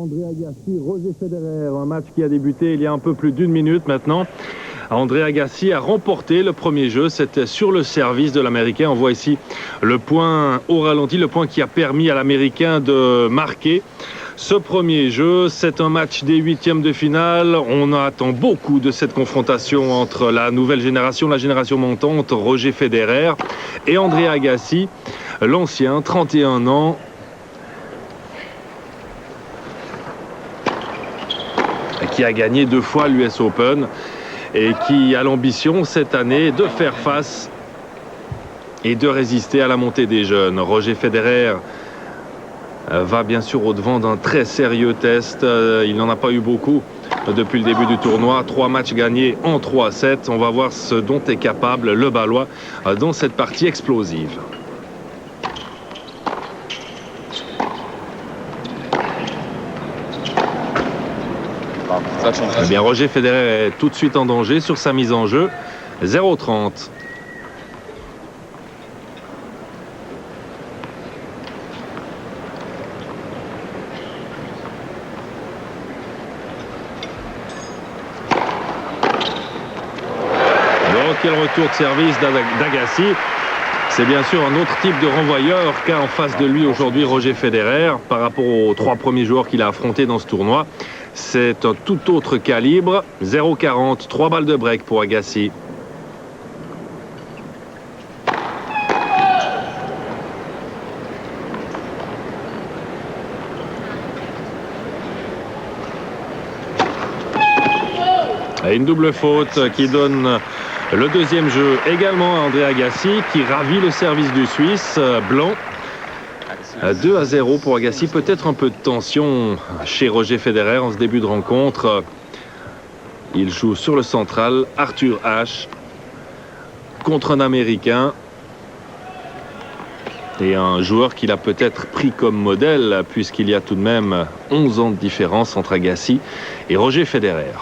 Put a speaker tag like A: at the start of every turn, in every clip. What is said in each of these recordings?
A: André Agassi, Roger Federer, un match qui a débuté il y a un peu plus d'une minute maintenant. André Agassi a remporté le premier jeu, c'était sur le service de l'Américain. On voit ici le point au ralenti, le point qui a permis à l'Américain de marquer. Ce premier jeu, c'est un match des huitièmes de finale. On attend beaucoup de cette confrontation entre la nouvelle génération, la génération montante, Roger Federer et André Agassi, l'ancien, 31 ans. Qui a gagné 2 fois l'US Open et qui a l'ambition cette année de faire face et de résister à la montée des jeunes. Roger Federer va bien sûr au-devant d'un très sérieux test. Il n'en a pas eu beaucoup depuis le début du tournoi. 3 matchs gagnés en 3-7. On va voir ce dont est capable le Balois dans cette partie explosive. Eh bien, Roger Federer est tout de suite en danger sur sa mise en jeu. 0-30. Quel retour de service d'Agassi. C'est bien sûr un autre type de renvoyeur qu'a en face de lui aujourd'hui Roger Federer par rapport aux 3 premiers joueurs qu'il a affrontés dans ce tournoi. C'est un tout autre calibre. 0-40, 3 balles de break pour Agassi. Et une double faute qui donne le deuxième jeu également à André Agassi qui ravit le service du Suisse blanc. 2-0 pour Agassi. Peut-être un peu de tension chez Roger Federer en ce début de rencontre. Il joue sur le central, Arthur Ashe, contre un Américain. Et un joueur qu'il a peut-être pris comme modèle, puisqu'il y a tout de même 11 ans de différence entre Agassi et Roger Federer.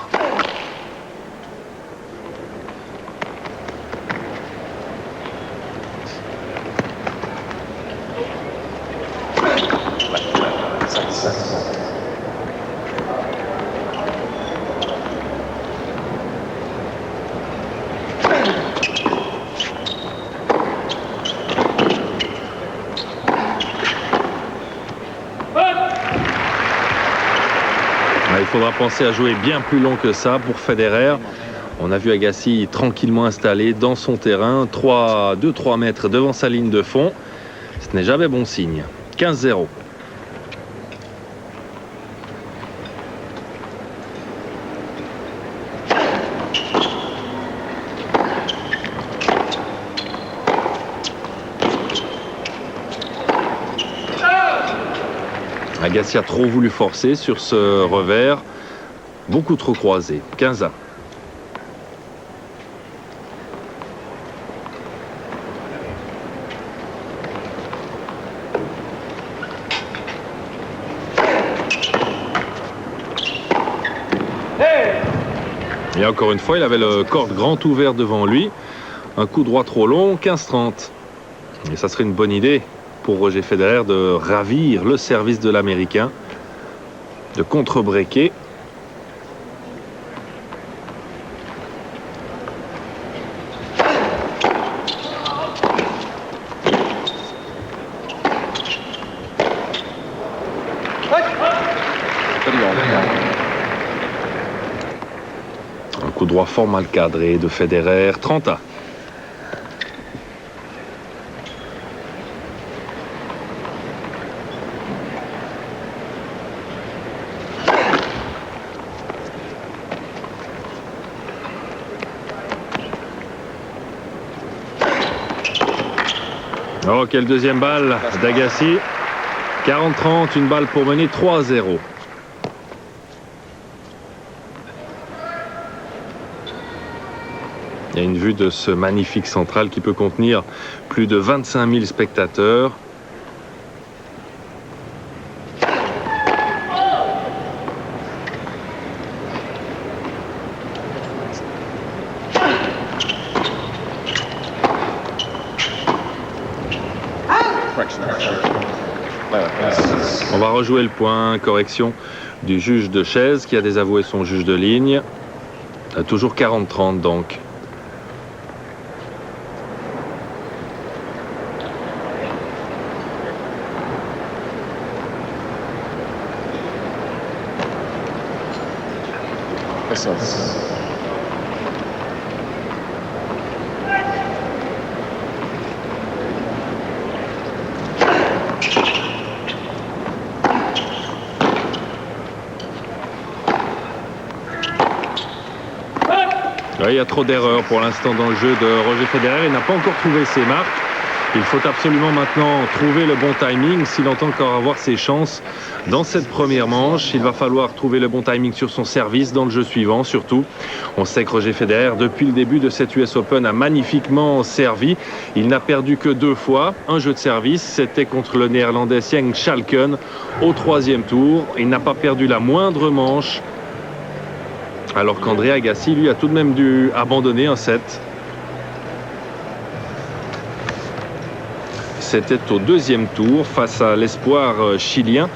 A: Il faudra penser à jouer bien plus long que ça pour Federer. On a vu Agassi tranquillement installé dans son terrain, 2-3 mètres devant sa ligne de fond. Ce n'est jamais bon signe. 15-0. Agassi a trop voulu forcer sur ce revers, beaucoup trop croisé. 15-1. Et encore une fois, il avait le corps grand ouvert devant lui. Un coup droit trop long, 15-30. Et ça serait une bonne idée pour Roger Federer de ravir le service de l'Américain, de contre-breaker. Un coup droit fort mal cadré de Federer, 30-1. Oh, quelle deuxième balle d'Agassi. 40-30, une balle pour mener 3-0. Il y a une vue de ce magnifique central qui peut contenir plus de 25 000 spectateurs. On va rejouer le point, correction. du juge de chaise qui a désavoué son juge de ligne. Toujours 40-30 donc. Il y a trop d'erreurs pour l'instant dans le jeu de Roger Federer. Il n'a pas encore trouvé ses marques. Il faut absolument maintenant trouver le bon timing s'il entend encore avoir ses chances dans cette première manche. Il va falloir trouver le bon timing sur son service dans le jeu suivant surtout. On sait que Roger Federer, depuis le début de cette US Open, a magnifiquement servi. Il n'a perdu que 2 fois. Un jeu de service, c'était contre le néerlandais Stijn Schalken au 3e tour. Il n'a pas perdu la moindre manche. Alors qu'André Agassi, lui, a tout de même dû abandonner un set. C'était au 2e tour face à l'espoir chilien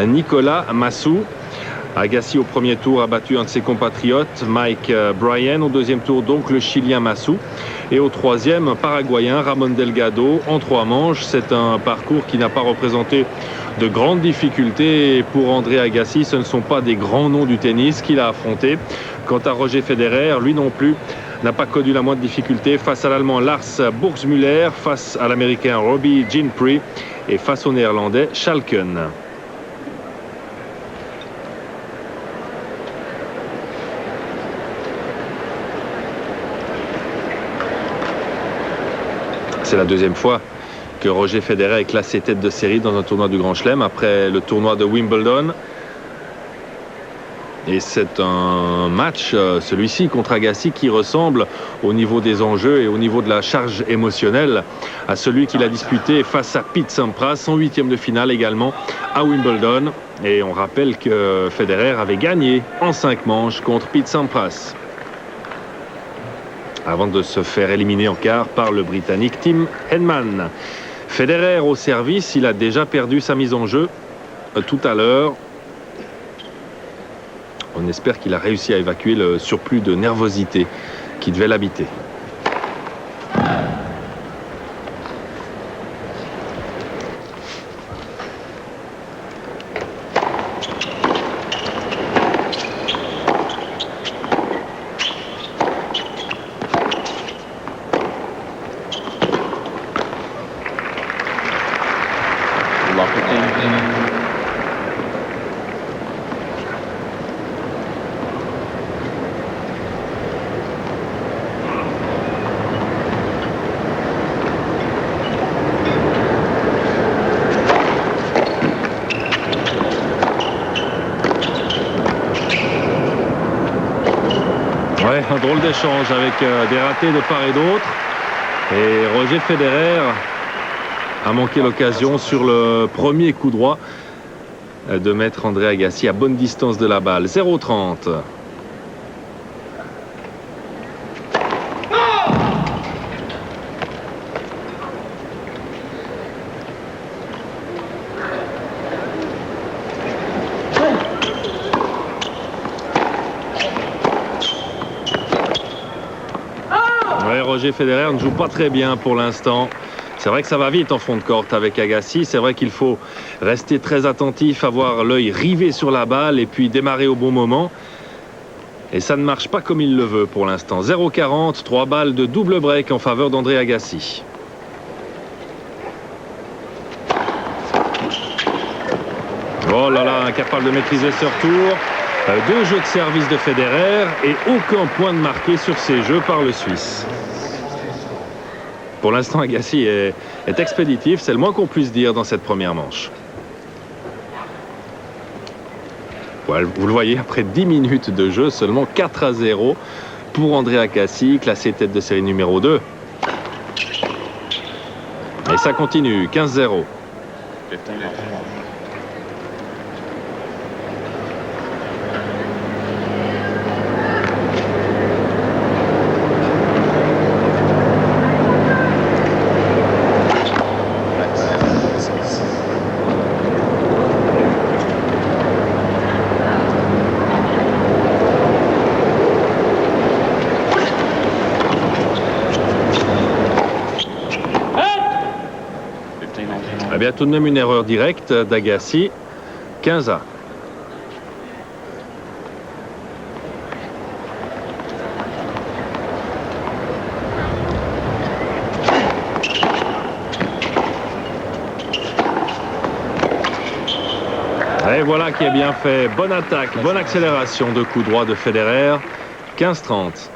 A: Nicolas Massou. Agassi au 1er tour a battu un de ses compatriotes, Mike Bryan. Au 2e tour, donc, le chilien Massou. Et au 3e, un paraguayen, Ramon Delgado, en 3 manches. C'est un parcours qui n'a pas représenté de grandes difficultés pour André Agassi. Ce ne sont pas des grands noms du tennis qu'il a affrontés. Quant à Roger Federer, lui non plus n'a pas connu la moindre difficulté face à l'Allemand Lars Burgsmüller, face à l'Américain Robbie Ginprey et face au Néerlandais Schalken. C'est la 2e fois que Roger Federer est classé tête de série dans un tournoi du Grand Chelem après le tournoi de Wimbledon. Et c'est un match, celui-ci, contre Agassi, qui ressemble au niveau des enjeux et au niveau de la charge émotionnelle à celui qu'il a disputé face à Pete Sampras en 8e de finale également à Wimbledon. Et on rappelle que Federer avait gagné en 5 manches contre Pete Sampras avant de se faire éliminer en quart par le Britannique Tim Henman. Federer au service, il a déjà perdu sa mise en jeu tout à l'heure. On espère qu'il a réussi à évacuer le surplus de nervosité qui devait l'habiter. Un drôle d'échange avec des ratés de part et d'autre. Et Roger Federer a manqué l'occasion sur le premier coup droit de mettre André Agassi à bonne distance de la balle. 0-30. Roger Federer ne joue pas très bien pour l'instant. C'est vrai que ça va vite en fond de courte avec Agassi. C'est vrai qu'il faut rester très attentif, avoir l'œil rivé sur la balle et puis démarrer au bon moment. Et ça ne marche pas comme il le veut pour l'instant. 0-40, 3 balles de double break en faveur d'André Agassi. Oh là là, incapable de maîtriser ce retour. 2 jeux de service de Federer et aucun point de marqué sur ces jeux par le Suisse. Pour l'instant, Agassi est expéditif, c'est le moins qu'on puisse dire dans cette première manche. Voilà, vous le voyez, après 10 minutes de jeu, seulement 4-0 pour André Agassi, classé tête de série numéro 2. Et ça continue, 15-0. bien, tout de même une erreur directe d'Agassi. 15-1. Et voilà qui est bien fait. Bonne attaque, bonne accélération de coup droit de Federer. 15-30.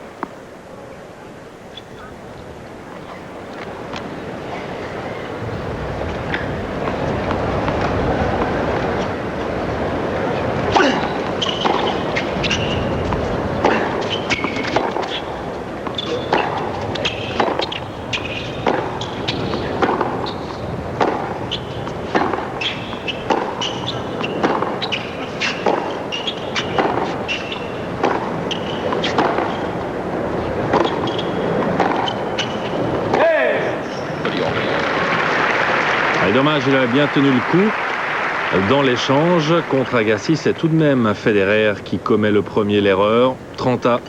A: Dommage, il a bien tenu le coup dans l'échange contre Agassi. C'est tout de même Federer qui commet le premier l'erreur. 30-1.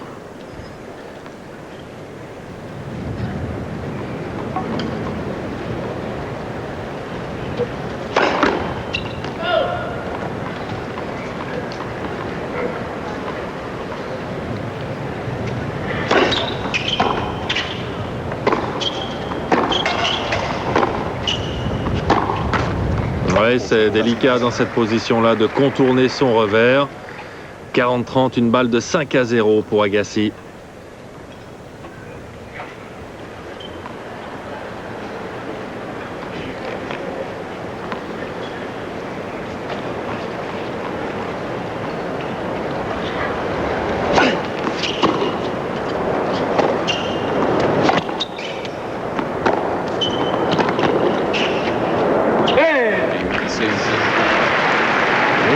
A: Ouais, c'est délicat dans cette position-là de contourner son revers. 40-30, une balle de 5-0 pour Agassi.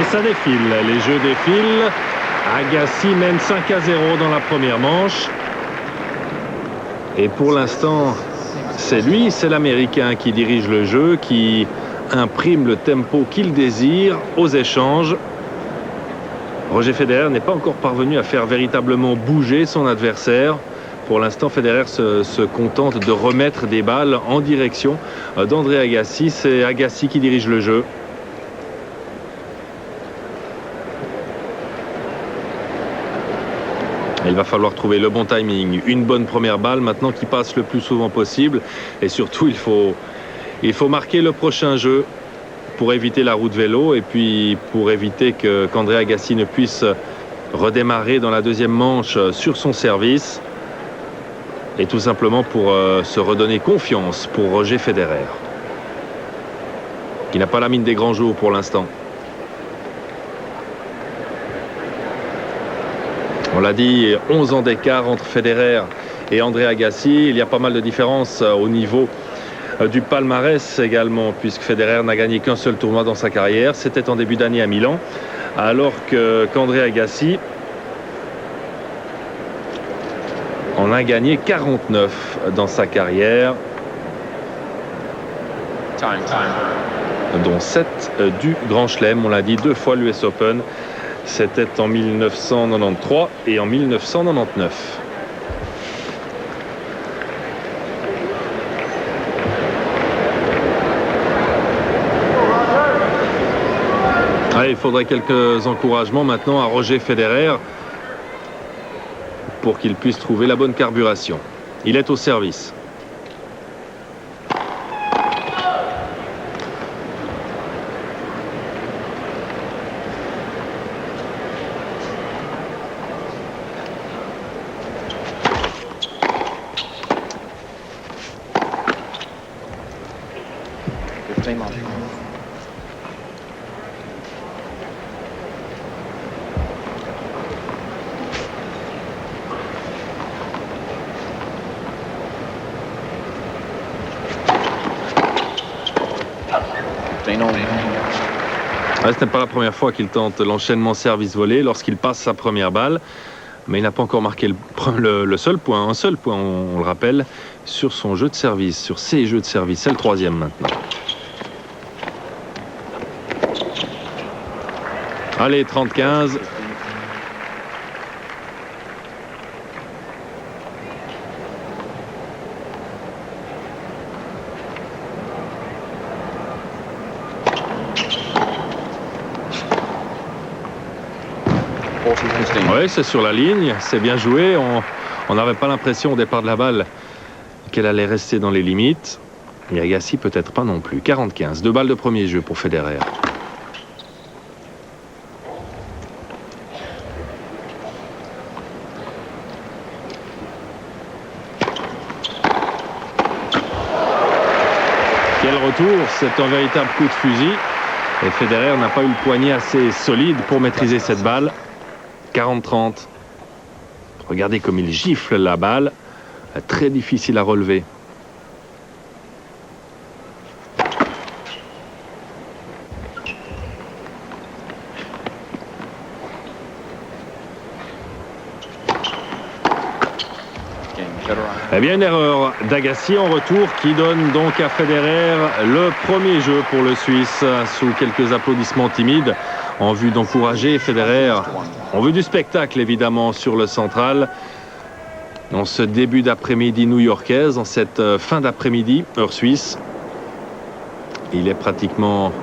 A: Ça défile, les jeux défilent. Agassi mène 5-0 dans la première manche. Et pour l'instant, c'est lui, c'est l'Américain qui dirige le jeu, qui imprime le tempo qu'il désire aux échanges. Roger Federer n'est pas encore parvenu à faire véritablement bouger son adversaire. Pour l'instant, Federer se contente de remettre des balles en direction d'André Agassi. C'est Agassi qui dirige le jeu. Il va falloir trouver le bon timing, une bonne première balle maintenant qui passe le plus souvent possible. Et surtout, il faut marquer le prochain jeu pour éviter la roue de vélo et puis pour éviter qu'André Agassi ne puisse redémarrer dans la deuxième manche sur son service. Et tout simplement pour se redonner confiance pour Roger Federer, qui n'a pas la mine des grands jours pour l'instant. On l'a dit, 11 ans d'écart entre Federer et André Agassi. Il y a pas mal de différences au niveau du palmarès également, puisque Federer n'a gagné qu'un seul tournoi dans sa carrière. C'était en début d'année à Milan, alors qu'André Agassi en a gagné 49 dans sa carrière, dont 7 du Grand Chelem. On l'a dit, 2 fois l'US Open. C'était en 1993 et en 1999. Allez, il faudrait quelques encouragements maintenant à Roger Federer pour qu'il puisse trouver la bonne carburation. Il est au service. Ce n'est pas la première fois qu'il tente l'enchaînement service-volé lorsqu'il passe sa première balle. Mais il n'a pas encore marqué le seul point, un seul point, on le rappelle, sur son jeu de service, sur ses jeux de service. C'est le 3e maintenant. Allez, 30-15. Oui, c'est sur la ligne, c'est bien joué. On n'avait pas l'impression au départ de la balle qu'elle allait rester dans les limites. Et Agassi peut-être pas non plus. 45, 2 balles de premier jeu pour Federer. Quel retour, c'est un véritable coup de fusil. Et Federer n'a pas eu le poignet assez solide pour maîtriser cette balle. 40-30. Regardez comme il gifle la balle. Très difficile à relever. Eh bien, une erreur d'Agassi en retour qui donne donc à Federer le premier jeu pour le Suisse sous quelques applaudissements timides en vue d'encourager Federer. On veut du spectacle évidemment sur le central en ce début d'après-midi new-yorkaise, en cette fin d'après-midi heure suisse. Il est pratiquement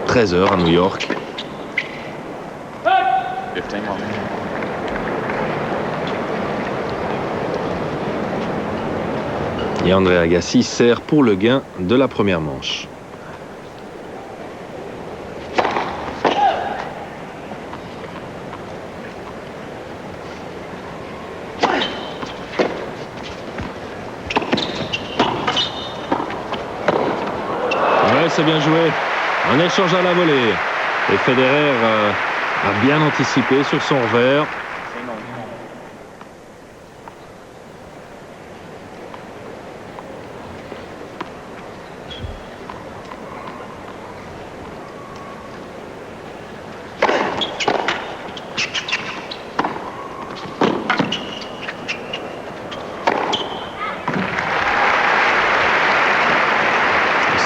A: 13h à New York. Et André Agassi sert pour le gain de la première manche. Ouais, c'est bien joué. Un échange à la volée. Et Federer a bien anticipé sur son revers.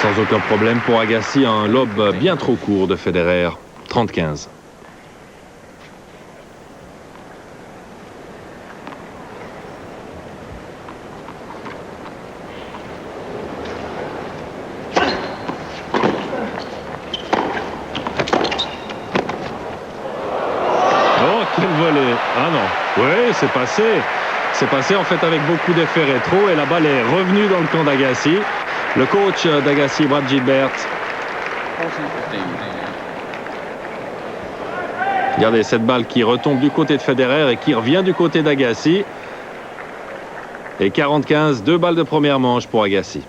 A: Sans aucun problème pour Agassi, un lob bien trop court de Federer. 30-15. Quel volet! Ah non, oui, c'est passé. C'est passé en fait avec beaucoup d'effets rétro et la balle est revenue dans le camp d'Agassi. Le coach d'Agassi, Brad Gilbert. Regardez cette balle qui retombe du côté de Federer et qui revient du côté d'Agassi. Et 45, 2 balles de première manche pour Agassi.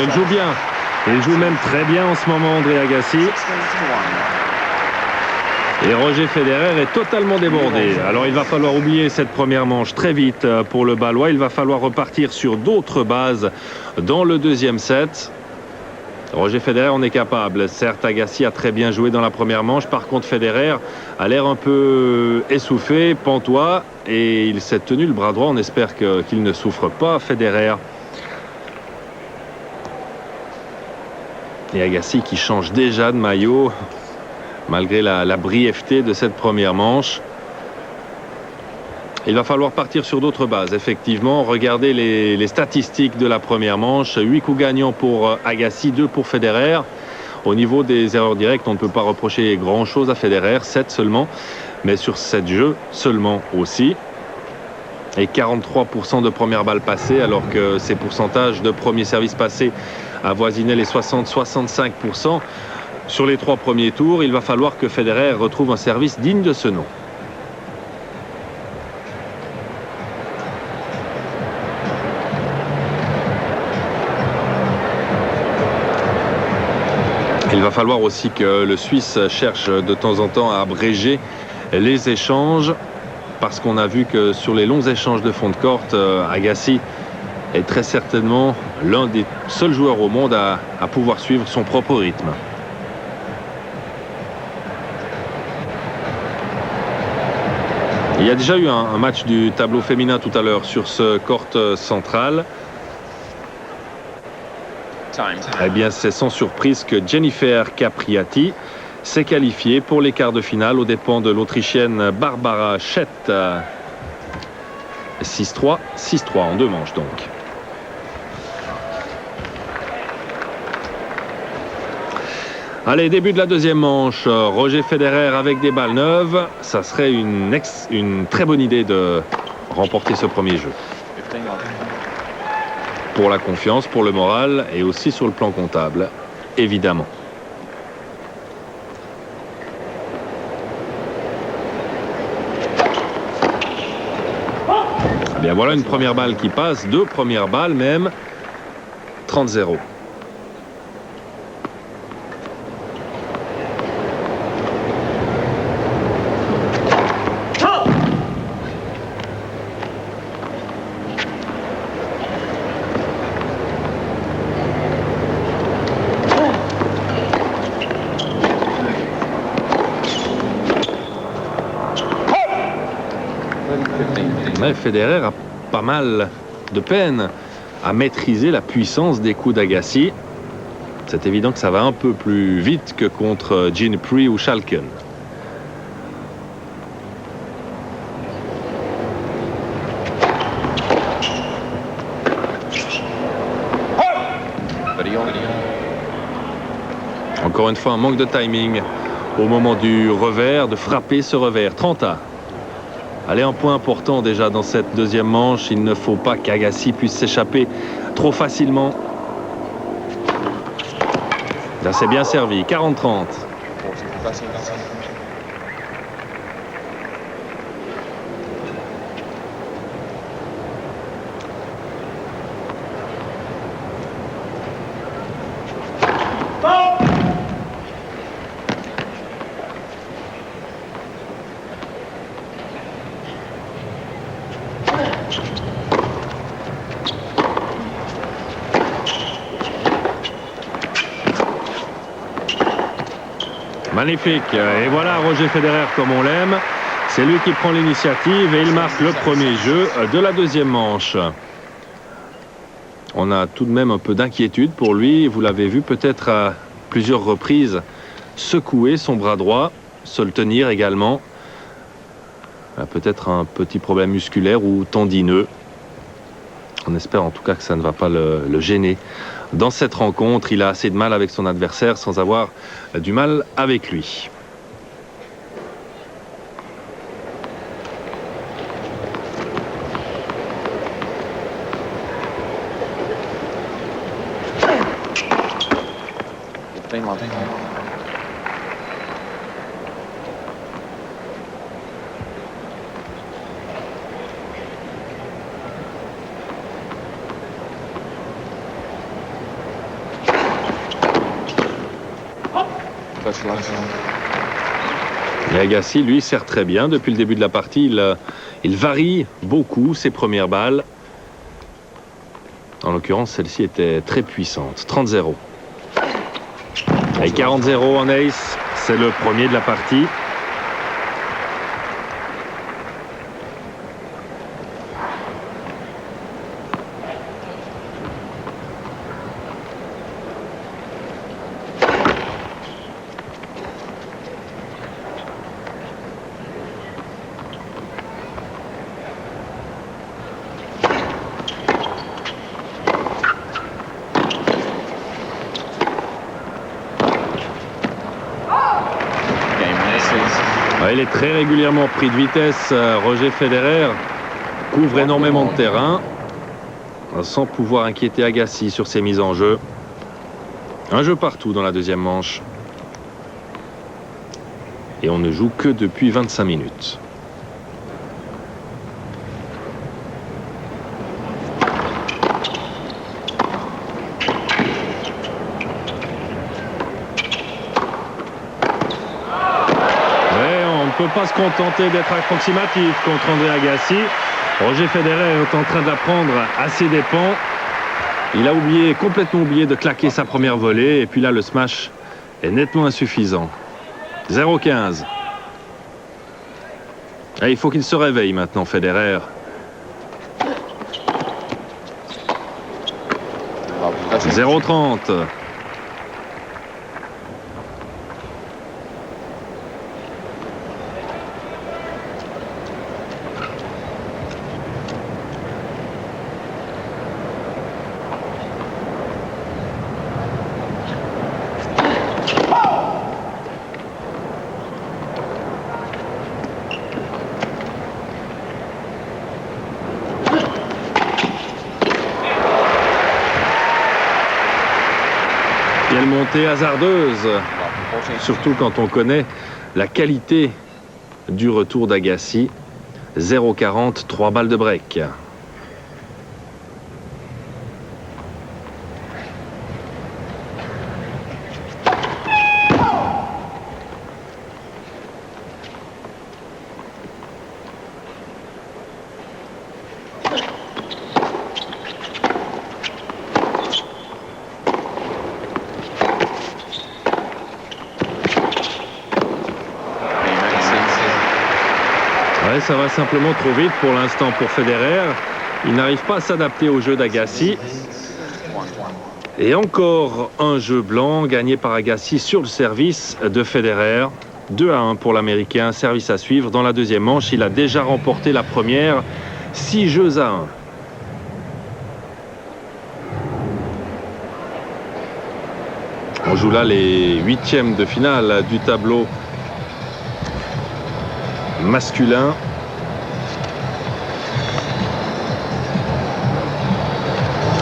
A: Il joue bien. Il joue même très bien en ce moment, André Agassi. Et Roger Federer est totalement débordé. Alors il va falloir oublier cette première manche très vite pour le Balois. Il va falloir repartir sur d'autres bases dans le deuxième set. Roger Federer en est capable. Certes, Agassi a très bien joué dans la première manche. Par contre, Federer a l'air un peu essoufflé, pantois. Et il s'est tenu le bras droit. On espère qu'il ne souffre pas, Federer. Et Agassi qui change déjà de maillot malgré la brièveté de cette première manche. Il va falloir partir sur d'autres bases. Effectivement, regardez les statistiques de la première manche. 8 coups gagnants pour Agassi, 2 pour Federer. Au niveau des erreurs directes, on ne peut pas reprocher grand-chose à Federer, 7 seulement. Mais sur 7 jeux seulement aussi. Et 43% de première balle passée, alors que ses pourcentages de premier service passé avoisinaient les 60-65%. Sur les 3 premiers tours, il va falloir que Federer retrouve un service digne de ce nom. Il va falloir aussi que le Suisse cherche de temps en temps à abréger les échanges, parce qu'on a vu que sur les longs échanges de fond de courte, Agassi est très certainement l'un des seuls joueurs au monde à pouvoir suivre son propre rythme. Il y a déjà eu un match du tableau féminin tout à l'heure sur ce court central. Eh bien, c'est sans surprise que Jennifer Capriati s'est qualifiée pour les quarts de finale aux dépens de l'Autrichienne Barbara Schett. 6-3, 6-3 en 2 manches donc. Allez, début de la deuxième manche. Roger Federer avec des balles neuves. Ça serait une très bonne idée de remporter ce premier jeu. Pour la confiance, pour le moral et aussi sur le plan comptable, évidemment. Eh bien voilà une première balle qui passe, 2 premières balles même. 30-0. Mais Federer a pas mal de peine à maîtriser la puissance des coups d'Agassi. C'est évident que ça va un peu plus vite que contre Ginepri ou Schalken. Encore une fois, un manque de timing au moment du revers, de frapper ce revers. 30-1. Allez, un point important déjà dans cette deuxième manche. Il ne faut pas qu'Agassi puisse s'échapper trop facilement. Là, c'est bien servi. 40-30. Magnifique. Et voilà Roger Federer comme on l'aime. C'est lui qui prend l'initiative et il marque le premier jeu de la deuxième manche. On a tout de même un peu d'inquiétude pour lui. Vous l'avez vu peut-être à plusieurs reprises secouer son bras droit, se le tenir également. Peut-être un petit problème musculaire ou tendineux. On espère en tout cas que ça ne va pas le gêner. Dans cette rencontre, il a assez de mal avec son adversaire sans avoir du mal avec lui. Et Agassi, lui, sert très bien. Depuis le début de la partie, il varie beaucoup ses premières balles. En l'occurrence, celle-ci était très puissante. 30-0. Et 40-0 en ace, c'est le premier de la partie. Il est très régulièrement pris de vitesse. Roger Federer couvre énormément de terrain sans pouvoir inquiéter Agassi sur ses mises en jeu. Un jeu partout dans la deuxième manche. Et on ne joue que depuis 25 minutes. On ne peut pas se contenter d'être approximatif contre André Agassi. Roger Federer est en train d'apprendre à ses dépens. Il a complètement oublié de claquer sa première volée. Et puis là, le smash est nettement insuffisant. 0-15. Et il faut qu'il se réveille maintenant, Federer. 0,30. Quelle montée hasardeuse, surtout quand on connaît la qualité du retour d'Agassi. 0,40, 3 balles de break. Ouais, ça va simplement trop vite pour l'instant pour Federer. Il n'arrive pas à s'adapter au jeu d'Agassi. Et encore un jeu blanc gagné par Agassi sur le service de Federer. 2-1 pour l'Américain, service à suivre. Dans la deuxième manche, il a déjà remporté la première. 6-1. On joue là les huitièmes de finale du tableau masculin.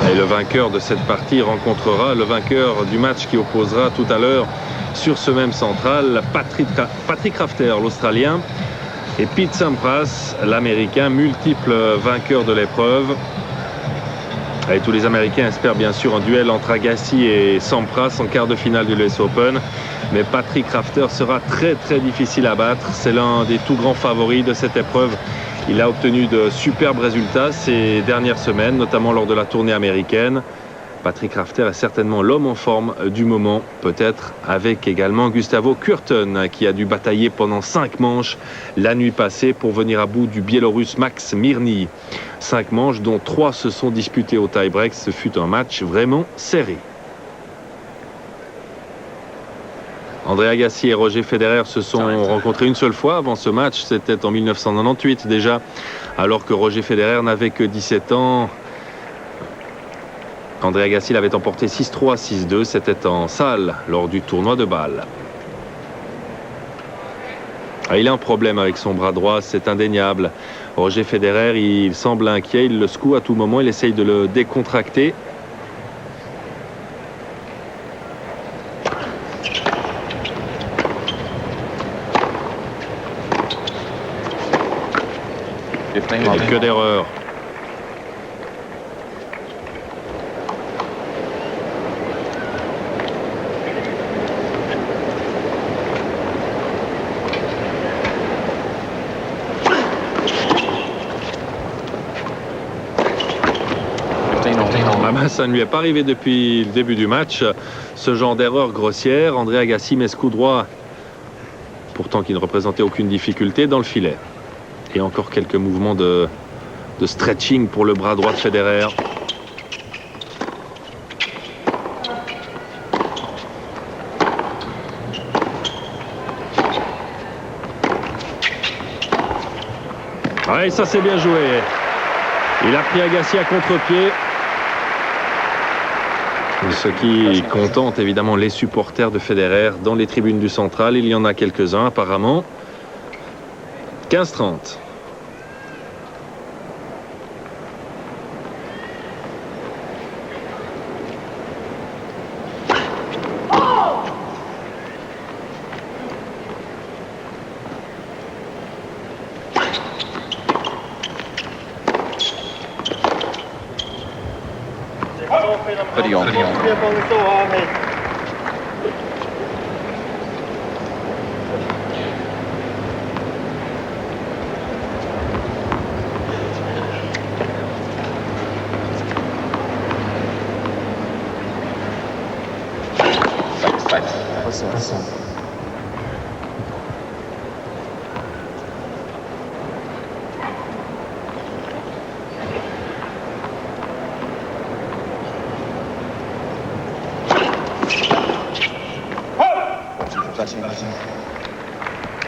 A: Et le vainqueur de cette partie rencontrera le vainqueur du match qui opposera tout à l'heure sur ce même central Patrick Rafter, l'Australien, et Pete Sampras, l'Américain, multiple vainqueur de l'épreuve. Et tous les Américains espèrent bien sûr un duel entre Agassi et Sampras en quart de finale du US Open. Mais Patrick Rafter sera très difficile à battre. C'est l'un des tout grands favoris de cette épreuve. Il a obtenu de superbes résultats ces dernières semaines, notamment lors de la tournée américaine. Patrick Rafter est certainement l'homme en forme du moment, peut-être avec également Gustavo Kuerten, qui a dû batailler pendant 5 manches la nuit passée pour venir à bout du Biélorusse Max Mirny. 5 manches dont 3 se sont disputées au tie-break. Ce fut un match vraiment serré. André Agassi et Roger Federer se sont rencontrés une seule fois avant ce match. C'était en 1998 déjà, alors que Roger Federer n'avait que 17 ans. André Agassi l'avait emporté 6-3, 6-2. C'était en salle lors du tournoi de Bâle. Il a un problème avec son bras droit, c'est indéniable. Roger Federer, il semble inquiet, il le secoue à tout moment, il essaye de le décontracter. Et que d'erreurs. Ça ne lui est pas arrivé depuis le début du match, ce genre d'erreur grossière. André Agassi met ce coup droit, pourtant qui ne représentait aucune difficulté, dans le filet. Et encore quelques mouvements de stretching pour le bras droit de Federer. Ouais, ça c'est bien joué. Il a pris Agassi à contre-pied. Ce qui contente évidemment les supporters de Federer dans les tribunes du Central. Il y en a quelques-uns apparemment. 15-30.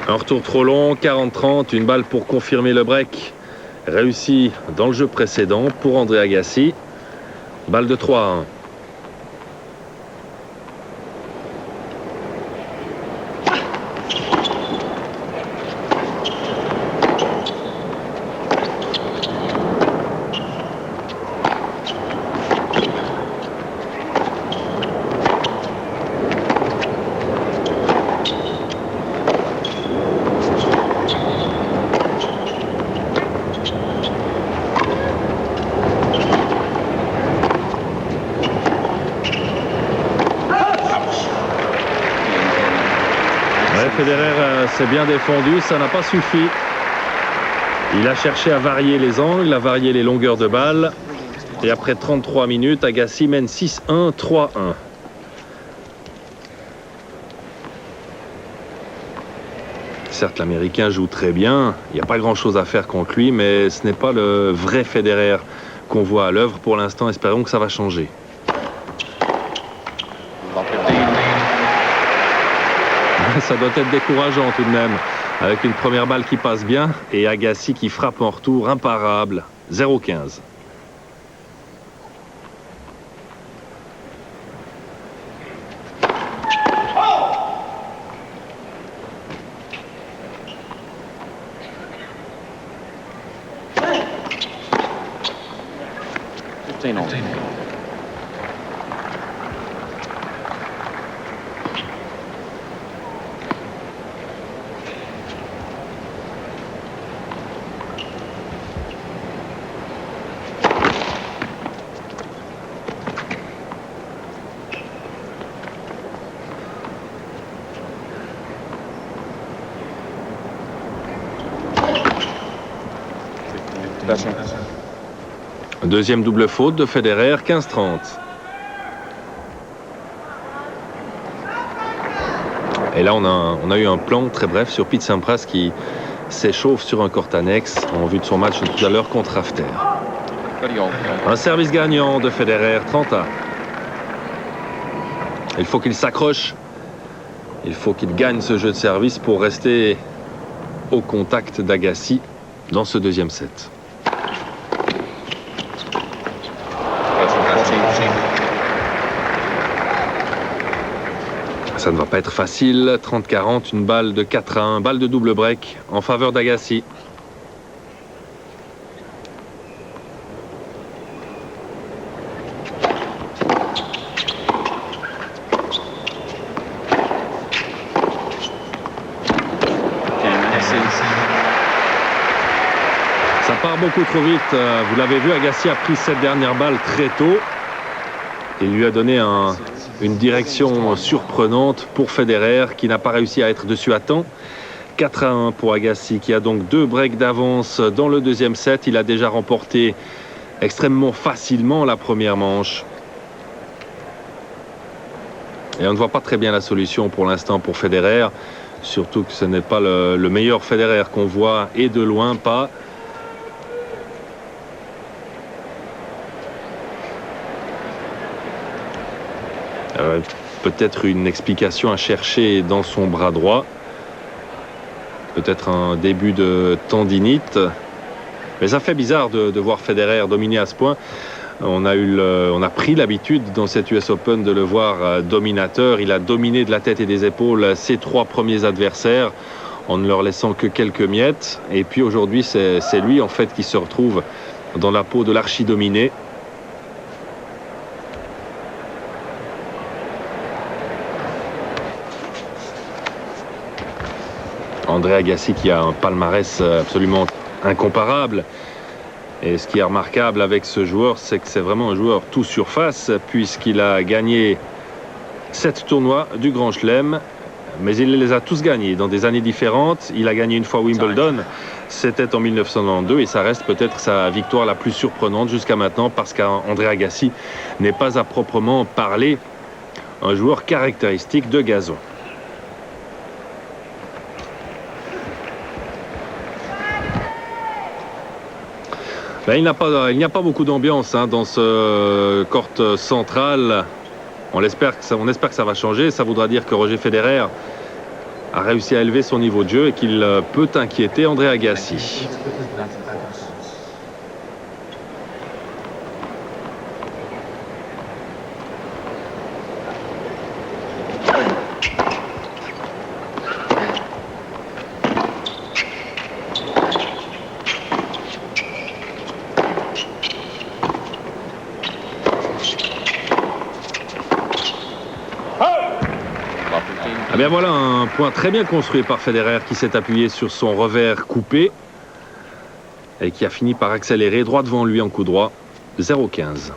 A: Un retour trop long, 40-30, une balle pour confirmer le break. Réussi dans le jeu précédent pour André Agassi. Balle de 3-1. Federer s'est bien défendu, ça n'a pas suffi. Il a cherché à varier les angles, à varier les longueurs de balle. Et après 33 minutes, Agassi mène 6-1, 3-1. Certes, l'Américain joue très bien. Il n'y a pas grand-chose à faire contre lui, mais ce n'est pas le vrai Federer qu'on voit à l'œuvre pour l'instant. Espérons que ça va changer. Ça doit être décourageant tout de même, avec une première balle qui passe bien et Agassi qui frappe en retour imparable. 0-15. Deuxième double faute de Federer, 15-30. Et là, on a eu un plan très bref sur Pete Sampras qui s'échauffe sur un court annexe en vue de son match de tout à l'heure contre Rafter. Un service gagnant de Federer, 30-1. Il faut qu'il s'accroche. Il faut qu'il gagne ce jeu de service pour rester au contact d'Agassi dans ce deuxième set. Ça ne va pas être facile. 30-40, une balle de 4-1, balle de double break en faveur d'Agassi. Ça part beaucoup trop vite. Vous l'avez vu, Agassi a pris cette dernière balle très tôt. Il lui a donné une direction surprenante pour Federer qui n'a pas réussi à être dessus à temps. 4-1 pour Agassi qui a donc 2 breaks d'avance dans le deuxième set. Il a déjà remporté extrêmement facilement la première manche. Et on ne voit pas très bien la solution pour l'instant pour Federer. Surtout que ce n'est pas le meilleur Federer qu'on voit et de loin pas. Peut-être une explication à chercher dans son bras droit. Peut-être un début de tendinite. Mais ça fait bizarre de voir Federer dominer à ce point. On a pris l'habitude dans cette US Open de le voir dominateur. Il a dominé de la tête et des épaules ses 3 premiers adversaires en ne leur laissant que quelques miettes. Et puis aujourd'hui, c'est lui en fait qui se retrouve dans la peau de l'archi-dominé. André Agassi qui a un palmarès absolument incomparable. Et ce qui est remarquable avec ce joueur, c'est que c'est vraiment un joueur tout surface, puisqu'il a gagné 7 tournois du Grand Chelem, mais il les a tous gagnés dans des années différentes. Il a gagné une fois Wimbledon, c'était en 1992, et ça reste peut-être sa victoire la plus surprenante jusqu'à maintenant, parce qu'André Agassi n'est pas à proprement parler un joueur caractéristique de gazon. Ben, il n'y a pas beaucoup d'ambiance dans ce court central. On espère que ça va changer. Ça voudra dire que Roger Federer a réussi à élever son niveau de jeu et qu'il peut inquiéter André Agassi. Eh bien voilà un point très bien construit par Federer qui s'est appuyé sur son revers coupé et qui a fini par accélérer droit devant lui en coup droit. 0-15.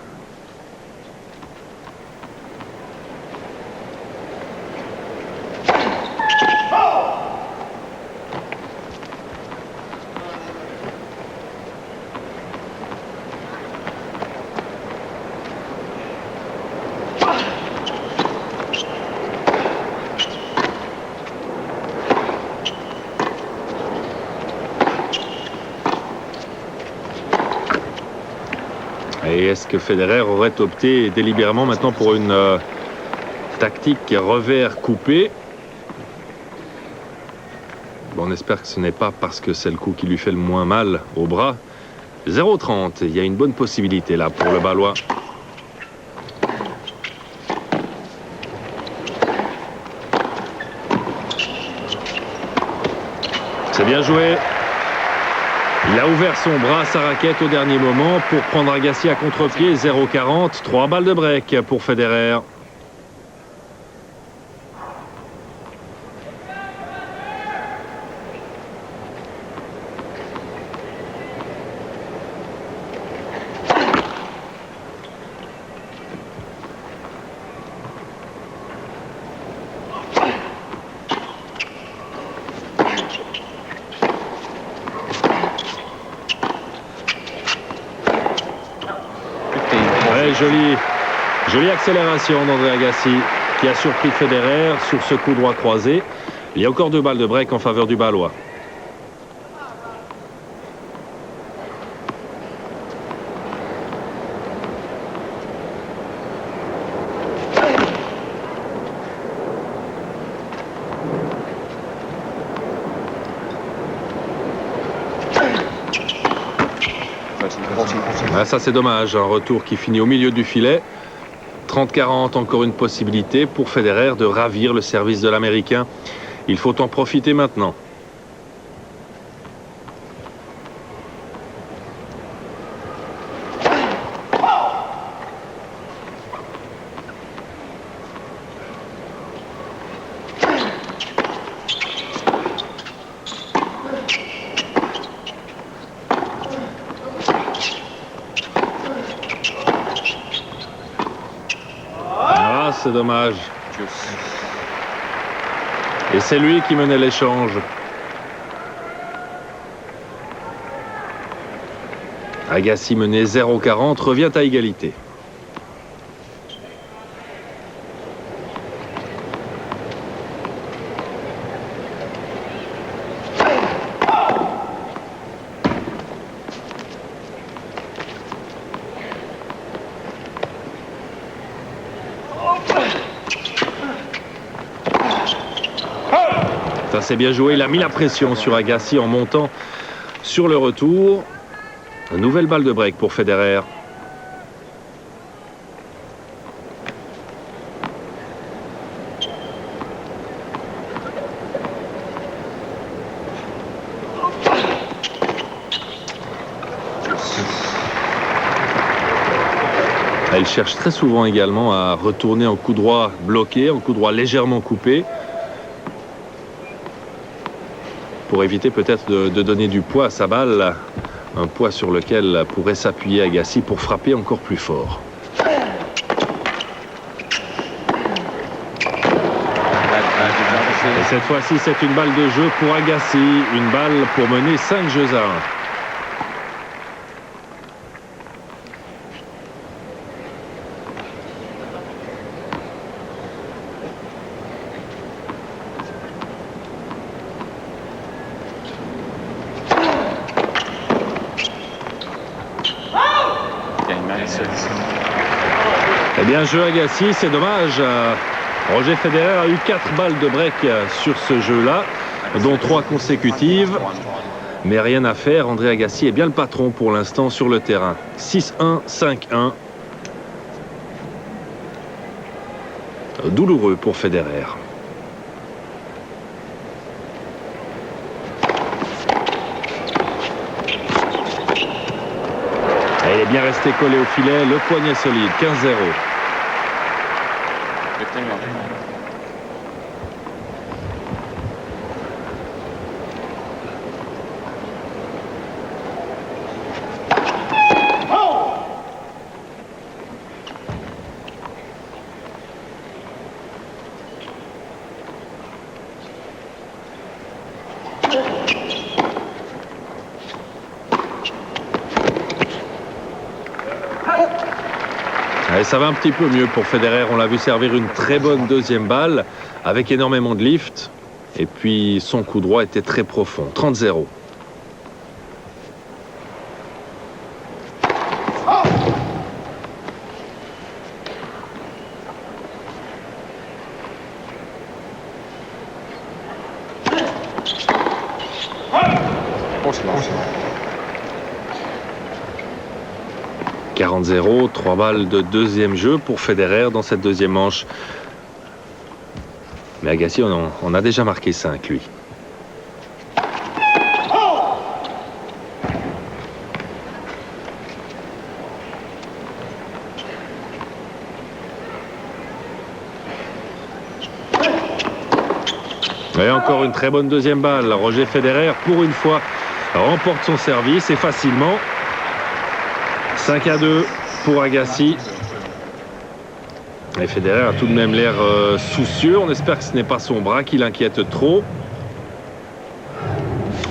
A: Et est-ce que Federer aurait opté délibérément maintenant pour une tactique revers coupé? Bon, on espère que ce n'est pas parce que c'est le coup qui lui fait le moins mal au bras. 0-30, il y a une bonne possibilité là pour le Balois. C'est bien joué. Il a ouvert son bras, sa raquette au dernier moment pour prendre Agassi à contre-pied. 0-40, 3 balles de break pour Federer. Jolie accélération d'André Agassi qui a surpris Federer sur ce coup droit croisé. Il y a encore 2 balles de break en faveur du Balois. Ah, ça c'est dommage, un retour qui finit au milieu du filet. 30-40, encore une possibilité pour Federer de ravir le service de l'Américain. Il faut en profiter maintenant. C'est dommage. Et c'est lui qui menait l'échange. Agassi mené 0-40, revient à égalité. Ça c'est bien joué, il a mis la pression sur Agassi en montant sur le retour. Une nouvelle balle de break pour Federer. Il cherche très souvent également à retourner en coup droit bloqué, en coup droit légèrement coupé, pour éviter peut-être de donner du poids à sa balle, un poids sur lequel pourrait s'appuyer Agassi pour frapper encore plus fort. Et cette fois-ci, c'est une balle de jeu pour Agassi, une balle pour mener 5 jeux à 1. Eh bien, jeu Agassi, c'est dommage. Roger Federer a eu 4 balles de break sur ce jeu-là, dont 3 consécutives. Mais rien à faire, André Agassi est bien le patron pour l'instant sur le terrain. 6-1, 5-1. Douloureux pour Federer. Et il est bien resté collé au filet, le poignet solide, 15-0. Et ça va un petit peu mieux pour Federer. On l'a vu servir une très bonne deuxième balle avec énormément de lift. Et puis son coup droit était très profond. 30-0. « 40-0, 3 balles de deuxième jeu pour Federer dans cette deuxième manche. Mais Agassi, on a déjà marqué 5, lui. Et encore une très bonne deuxième balle. Roger Federer, pour une fois, remporte son service et facilement. 5-2 pour Agassi. Et Federer a tout de même l'air soucieux. On espère que ce n'est pas son bras qui l'inquiète trop.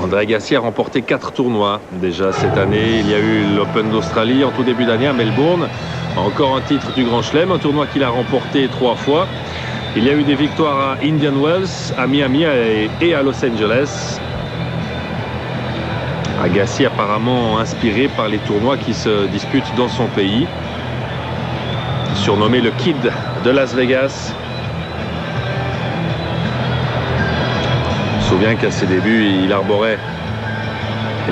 A: André Agassi a remporté 4 tournois déjà cette année. Il y a eu l'Open d'Australie en tout début d'année à Melbourne. Encore un titre du Grand Chelem, un tournoi qu'il a remporté 3 fois. Il y a eu des victoires à Indian Wells, à Miami et à Los Angeles. Agassi apparemment inspiré par les tournois qui se disputent dans son pays. Surnommé le Kid de Las Vegas. Je me souviens qu'à ses débuts, il arborait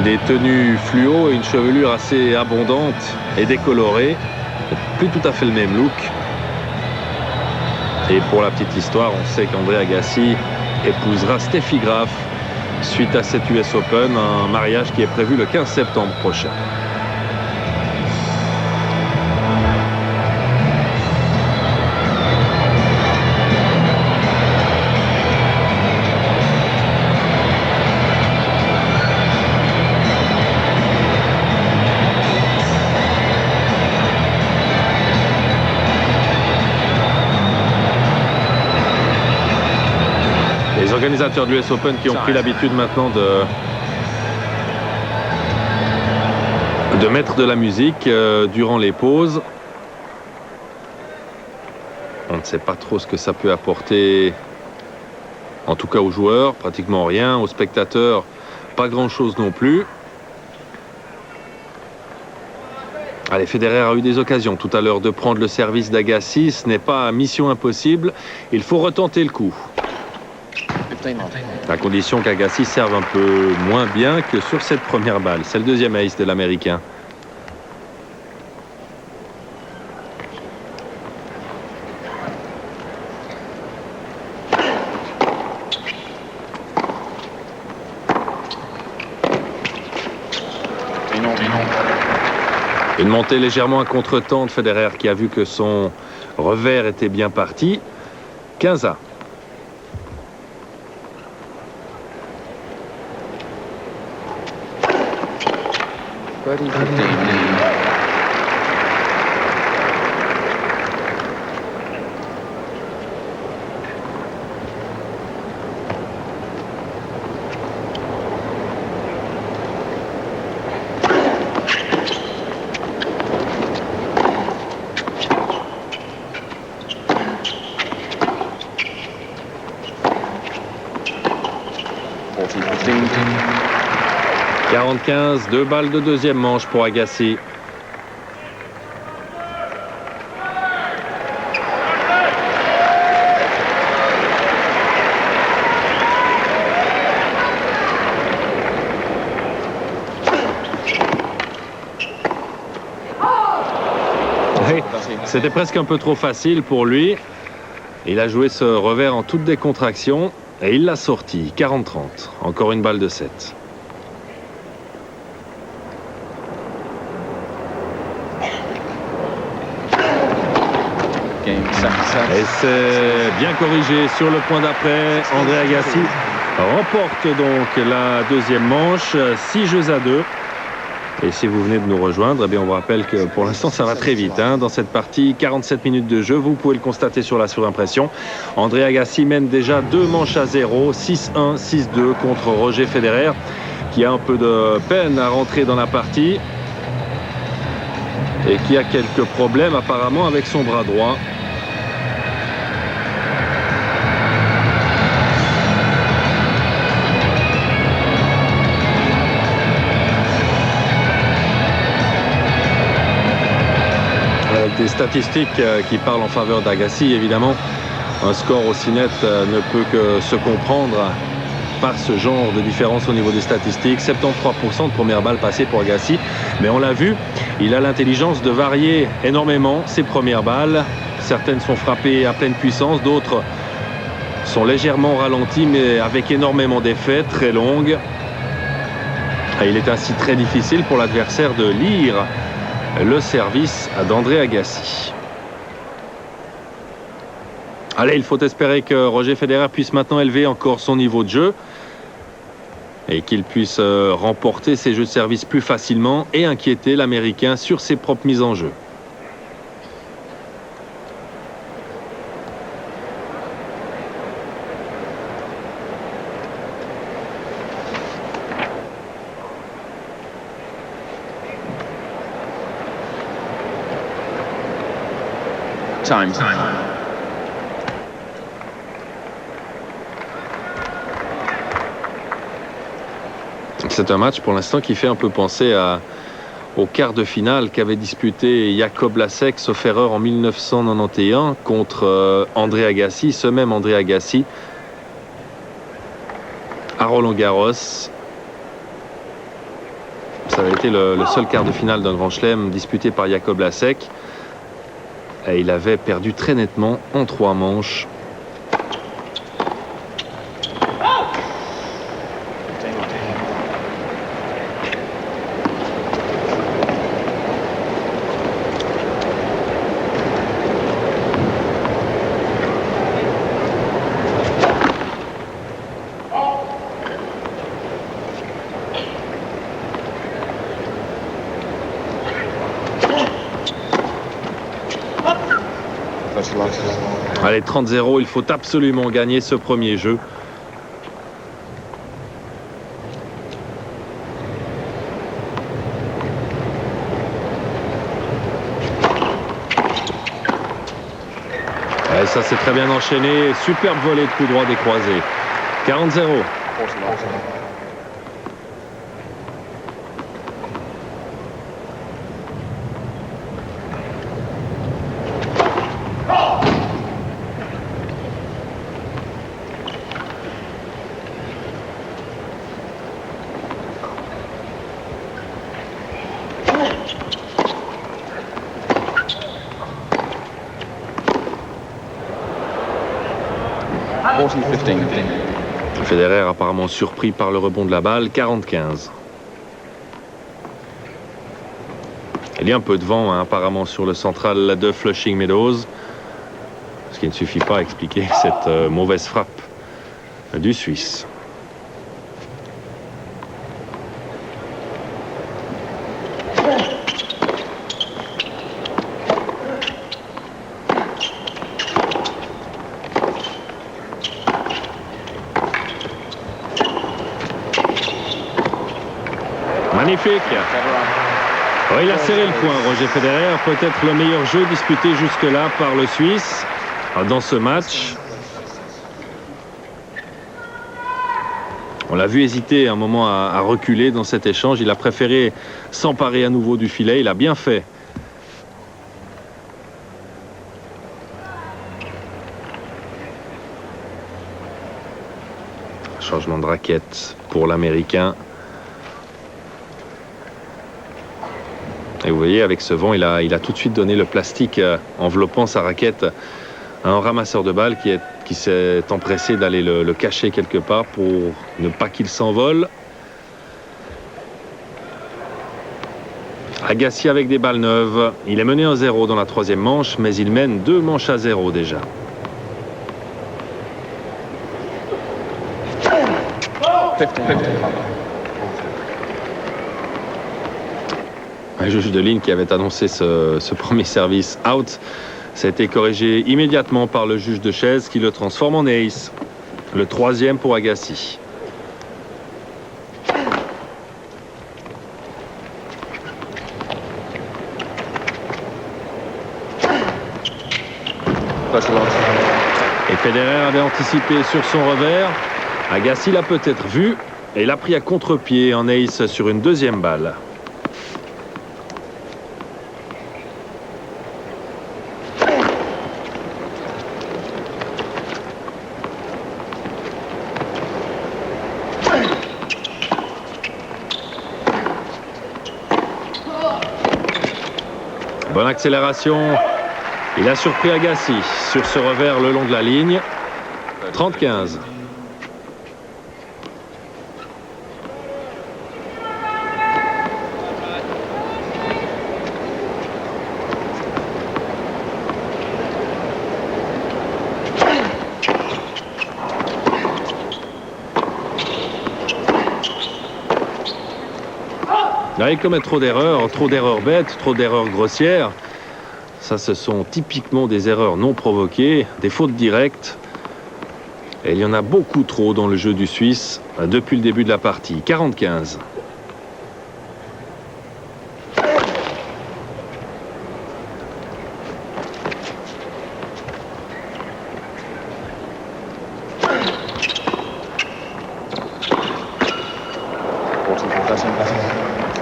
A: des tenues fluo et une chevelure assez abondante et décolorée. Plus tout à fait le même look. Et pour la petite histoire, on sait qu'André Agassi épousera Steffi Graf suite à cet US Open, un mariage qui est prévu le 15 septembre prochain. Les organisateurs du US Open qui ont pris l'habitude maintenant de mettre de la musique durant les pauses. On ne sait pas trop ce que ça peut apporter, en tout cas aux joueurs, pratiquement rien. Aux spectateurs, pas grand-chose non plus. Allez, Federer a eu des occasions tout à l'heure de prendre le service d'Agassi. Ce n'est pas mission impossible. Il faut retenter le coup. À condition qu'Agassi serve un peu moins bien que sur cette première balle. C'est le deuxième ace de l'Américain. Une montée légèrement à contre-temps de Federer qui a vu que son revers était bien parti. 15-1. « 40-15, 2 balles de deuxième manche pour Agassi. C'était presque un peu trop facile pour lui. Il a joué ce revers en toute décontraction et il l'a sorti. 40-30. Encore une balle de 7. Et c'est bien corrigé sur le point d'après. André Agassi remporte donc la deuxième manche, 6-2. Et si vous venez de nous rejoindre, eh bien on vous rappelle que pour l'instant ça va très vite dans cette partie. 47 minutes de jeu, vous pouvez le constater sur la surimpression. André Agassi mène déjà 2 manches à 0, 6-1, 6-2 contre Roger Federer, qui a un peu de peine à rentrer dans la partie et qui a quelques problèmes apparemment avec son bras droit. Des statistiques qui parlent en faveur d'Agassi, évidemment. Un score aussi net ne peut que se comprendre par ce genre de différence au niveau des statistiques. 73% de premières balles passées pour Agassi. Mais on l'a vu, il a l'intelligence de varier énormément ses premières balles. Certaines sont frappées à pleine puissance, d'autres sont légèrement ralenties, mais avec énormément d'effets, très longues. Et il est ainsi très difficile pour l'adversaire de lire le service d'André Agassi. Allez, il faut espérer que Roger Federer puisse maintenant élever encore son niveau de jeu et qu'il puisse remporter ses jeux de service plus facilement et inquiéter l'Américain sur ses propres mises en jeu.
B: Time.
A: C'est un match pour l'instant qui fait un peu penser au quart de finale qu'avait disputé Jakob Lasek, sauf erreur, en 1991 contre André Agassi, ce même André Agassi, à Roland-Garros. Ça avait été le seul quart de finale d'un Grand Chelem disputé par Jakob Lasek. Et il avait perdu très nettement en 3 manches. Allez, 30-0, il faut absolument gagner ce premier jeu. Et ça, c'est très bien enchaîné. Superbe volée de coup droit des croisés. 40-0. Federer apparemment surpris par le rebond de la balle. 40-15. Il y a un peu de vent apparemment sur le central de Flushing Meadows, ce qui ne suffit pas à expliquer cette mauvaise frappe du Suisse. Magnifique. Oh, il a serré le point, Roger Federer. Peut-être le meilleur jeu disputé jusque-là par le Suisse dans ce match. On l'a vu hésiter un moment à reculer dans cet échange. Il a préféré s'emparer à nouveau du filet. Il a bien fait. Changement de raquette pour l'Américain. Et vous voyez, avec ce vent, il a tout de suite donné le plastique enveloppant sa raquette à un ramasseur de balles qui s'est empressé d'aller le cacher quelque part pour ne pas qu'il s'envole. Agassi avec des balles neuves. Il est mené 1-0 dans la troisième manche, mais il mène 2 manches à 0 déjà. Un juge de ligne qui avait annoncé ce premier service out. Ça a été corrigé immédiatement par le juge de chaise qui le transforme en ace. Le 3e pour Agassi. Et Federer avait anticipé sur son revers. Agassi l'a peut-être vu et l'a pris à contre-pied en ace sur une 2e balle. Bonne accélération. Il a surpris Agassi sur ce revers le long de la ligne. 30-15. Là, il commet trop d'erreurs bêtes, trop d'erreurs grossières. Ça, ce sont typiquement des erreurs non provoquées, des fautes directes. Et il y en a beaucoup trop dans le jeu du Suisse depuis le début de la partie. 40-15.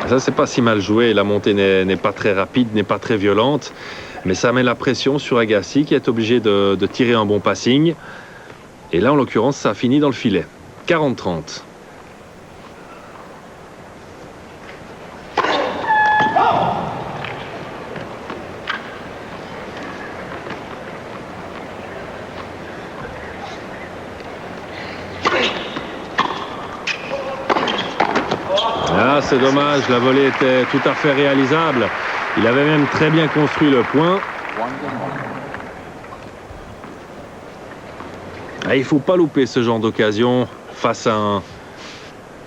A: Ça, c'est pas si mal joué. La montée n'est pas très rapide, n'est pas très violente. Mais ça met la pression sur Agassi qui est obligé de tirer un bon passing. Et là, en l'occurrence, ça a fini dans le filet. 40-30. Ah, c'est dommage, la volée était tout à fait réalisable. Il avait même très bien construit le point. Ah, il ne faut pas louper ce genre d'occasion face à un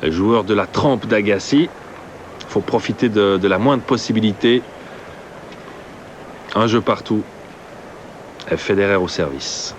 A: joueur de la trempe d'Agassi. Il faut profiter de la moindre possibilité. Un jeu partout. Et Federer au service.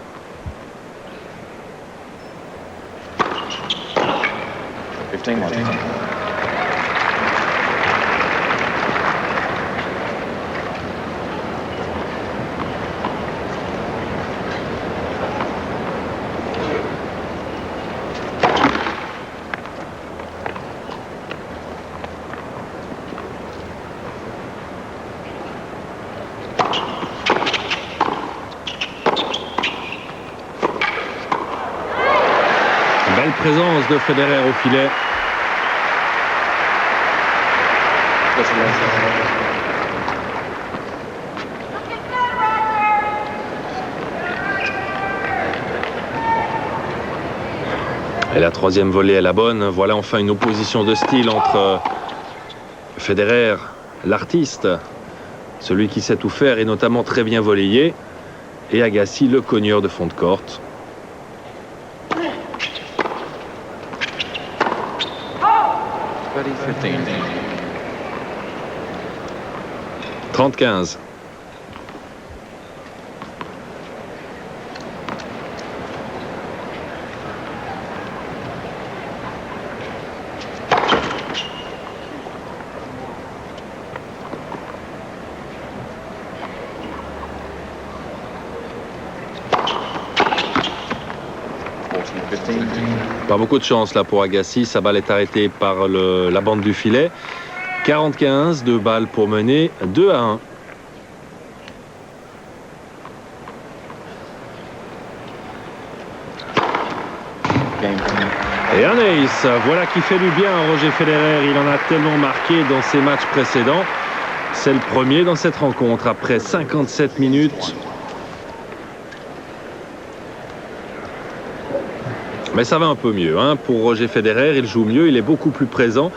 A: Belle présence de Federer au filet. Et la troisième volée est la bonne. Voilà enfin une opposition de style entre Federer, l'artiste, celui qui sait tout faire et notamment très bien volleyé, et Agassi, le cogneur de fond de courte. 30-15. Pas beaucoup de chance là pour Agassi. Sa balle est arrêtée par la bande du filet. 40-15, 2 balles pour mener 2-1. Et un ace, voilà qui fait du bien à Roger Federer. Il en a tellement marqué dans ses matchs précédents. C'est le premier dans cette rencontre après 57 minutes. Mais ça va un peu mieux hein, pour Roger Federer. Il joue mieux, il est beaucoup plus présent.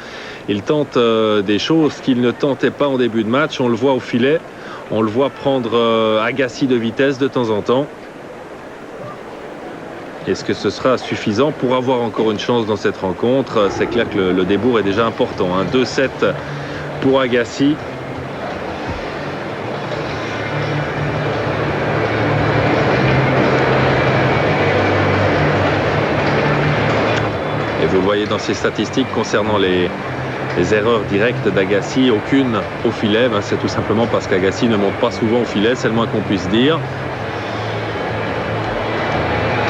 A: Il tente des choses qu'il ne tentait pas en début de match. On le voit au filet. On le voit prendre Agassi de vitesse de temps en temps. Est-ce que ce sera suffisant pour avoir encore une chance dans cette rencontre? C'est clair que le débours est déjà important. Hein. 2-7 pour Agassi. Et vous le voyez dans ces statistiques concernant les erreurs directes d'Agassi, aucune au filet. Ben, c'est tout simplement parce qu'Agassi ne monte pas souvent au filet, c'est le moins qu'on puisse dire.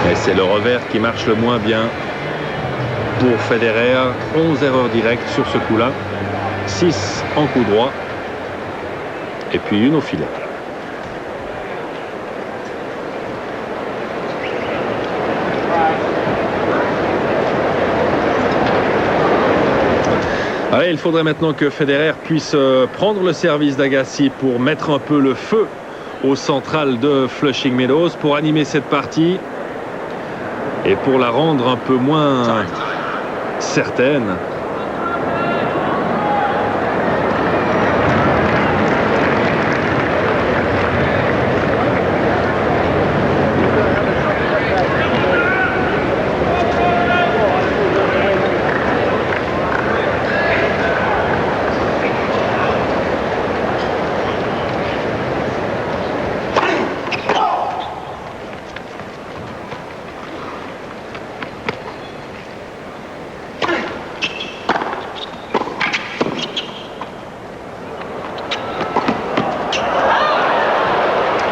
A: Et c'est le revers qui marche le moins bien pour Federer. 11 erreurs directes sur ce coup-là. 6 en coup droit. Et puis une au filet. Allez, il faudrait maintenant que Federer puisse prendre le service d'Agassi pour mettre un peu le feu au central de Flushing Meadows, pour animer cette partie et pour la rendre un peu moins certaine.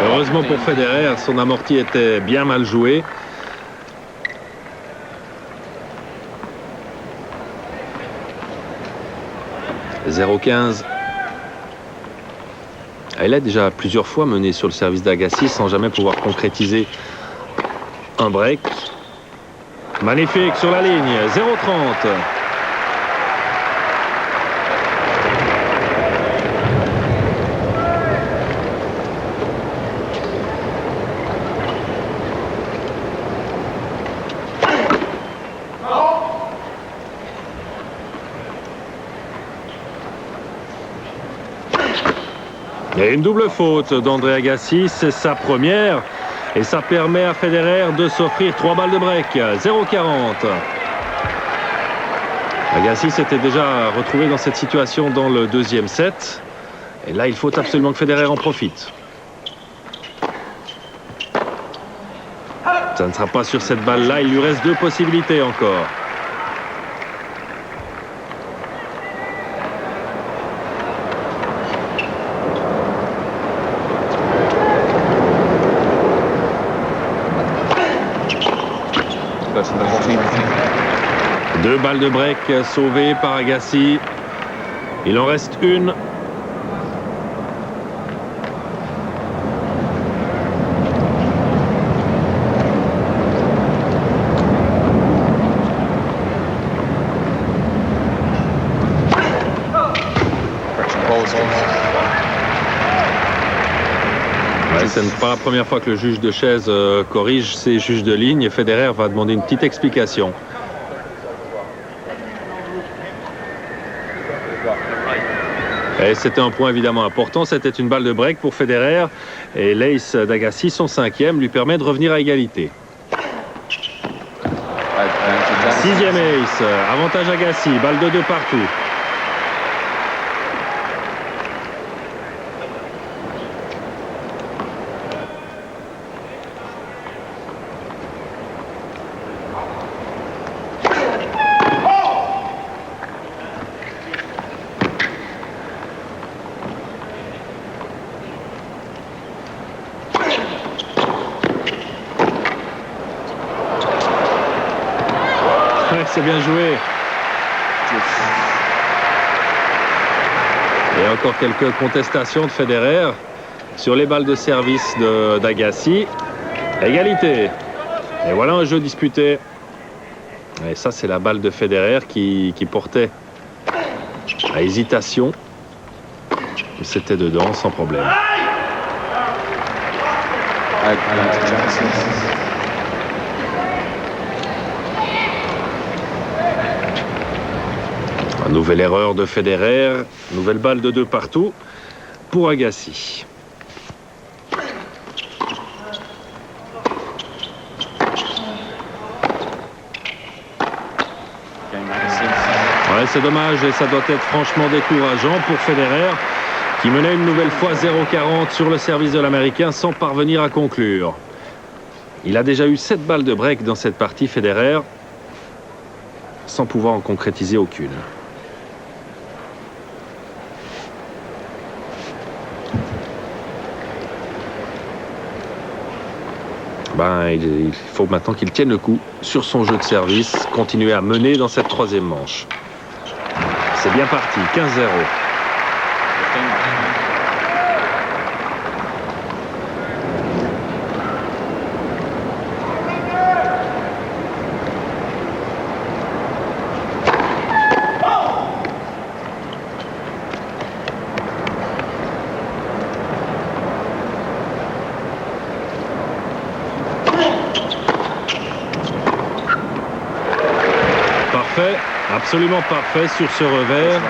A: Heureusement pour Federer, son amorti était bien mal joué. « 0-15 ». Elle a déjà plusieurs fois mené sur le service d'Agassi sans jamais pouvoir concrétiser un break. Magnifique sur la ligne, 0-30. Et une double faute d'André Agassi, c'est sa première. Et ça permet à Federer de s'offrir 3 balles de break. 0-40. Agassi s'était déjà retrouvé dans cette situation dans le deuxième set. Et là, il faut absolument que Federer en profite. Ça ne sera pas sur cette balle-là. Il lui reste 2 possibilités encore. Deux balles de break sauvées par Agassi. Il en reste une. Ouais, ce n'est pas la première fois que le juge de chaise corrige ses juges de ligne et Federer va demander une petite explication. Et c'était un point évidemment important, c'était une balle de break pour Federer et l'ace d'Agassi, son 5e, lui permet de revenir à égalité. 6e ace, avantage Agassi, balle de 2 partout. C'est bien joué. Et encore quelques contestations de Federer sur les balles de service d'Agassi. Égalité. Et voilà un jeu disputé. Et ça, c'est la balle de Federer qui portait à hésitation. C'était dedans sans problème. Nouvelle erreur de Federer, nouvelle balle de 2 partout pour Agassi. Ouais, c'est dommage et ça doit être franchement décourageant pour Federer qui menait une nouvelle fois 0-40 sur le service de l'Américain sans parvenir à conclure. Il a déjà eu 7 balles de break dans cette partie, Federer, sans pouvoir en concrétiser aucune. Il faut maintenant qu'il tienne le coup sur son jeu de service, continuer à mener dans cette 3e manche. C'est bien parti, 15-0. Parfait, absolument parfait sur ce revers.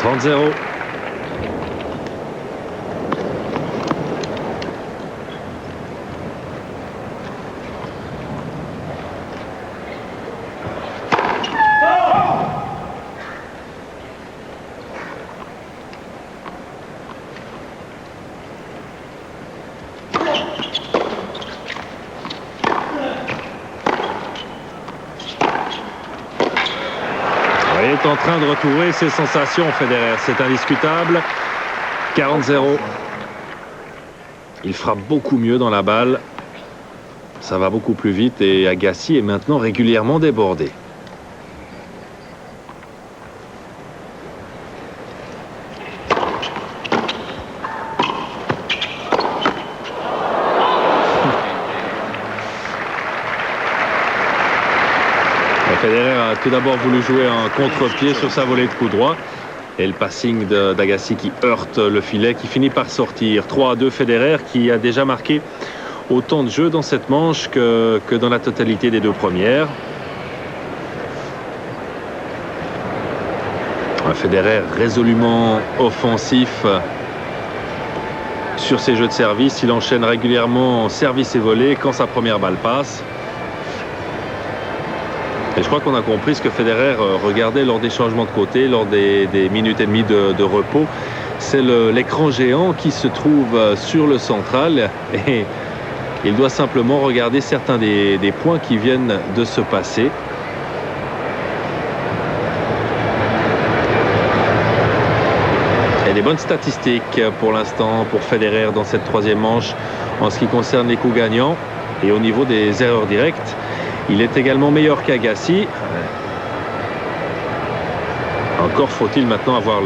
A: 30-0. Il est en train de retrouver ses sensations, Federer, c'est indiscutable. 40-0. Il frappe beaucoup mieux dans la balle. Ça va beaucoup plus vite et Agassi est maintenant régulièrement débordé. Federer a tout d'abord voulu jouer un contre-pied sur sa volée de coup droit. Et le passing d'Agassi qui heurte le filet, qui finit par sortir. 3-2 Federer qui a déjà marqué autant de jeux dans cette manche que dans la totalité des 2 premières. Un Federer résolument offensif sur ses jeux de service. Il enchaîne régulièrement service et volée quand sa première balle passe. Et je crois qu'on a compris ce que Federer regardait lors des changements de côté, lors des minutes et demie de repos. C'est l'écran géant qui se trouve sur le central et il doit simplement regarder certains des points qui viennent de se passer. Et des bonnes statistiques pour l'instant pour Federer dans cette 3e manche en ce qui concerne les coups gagnants et au niveau des erreurs directes. Il est également meilleur qu'Agassi. Encore faut-il maintenant avoir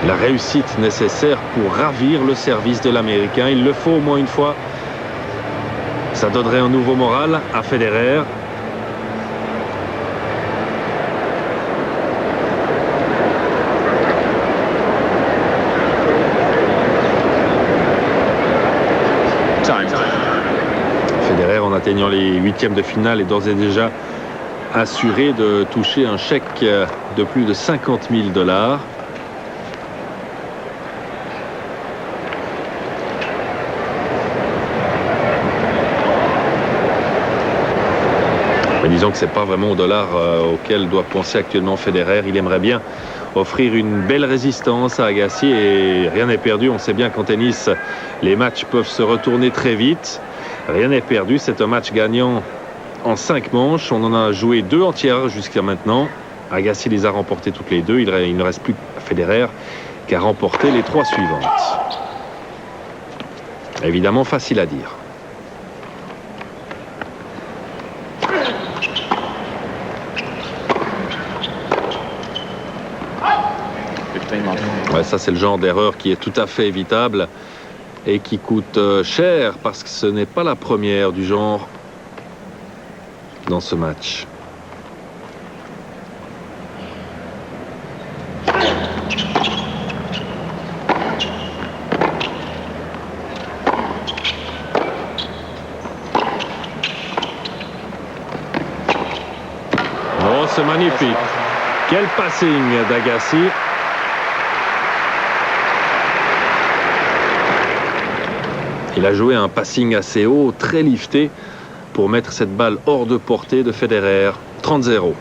A: la réussite nécessaire pour ravir le service de l'Américain. Il le faut au moins une fois. Ça donnerait un nouveau moral à Federer. Federer, en atteignant les 8e de finale, est d'ores et déjà assuré de toucher un chèque de plus de 50 000 $. Mais disons que ce n'est pas vraiment au dollar auquel doit penser actuellement Federer. Il aimerait bien offrir une belle résistance à Agassi et rien n'est perdu. On sait bien qu'en tennis, les matchs peuvent se retourner très vite. Rien n'est perdu, c'est un match gagnant en 5 manches. On en a joué 2 entières jusqu'à maintenant. Agassi les a remportées toutes les 2. Il ne reste plus que Federer qui a remporté les 3 suivantes. Évidemment, facile à dire. Ouais, ça, c'est le genre d'erreur qui est tout à fait évitable et qui coûte cher parce que ce n'est pas la première du genre dans ce match. service magnifique. Quel passing d'Agassi. Il a joué un passing assez haut, très lifté, pour mettre cette balle hors de portée de Federer. 30-0.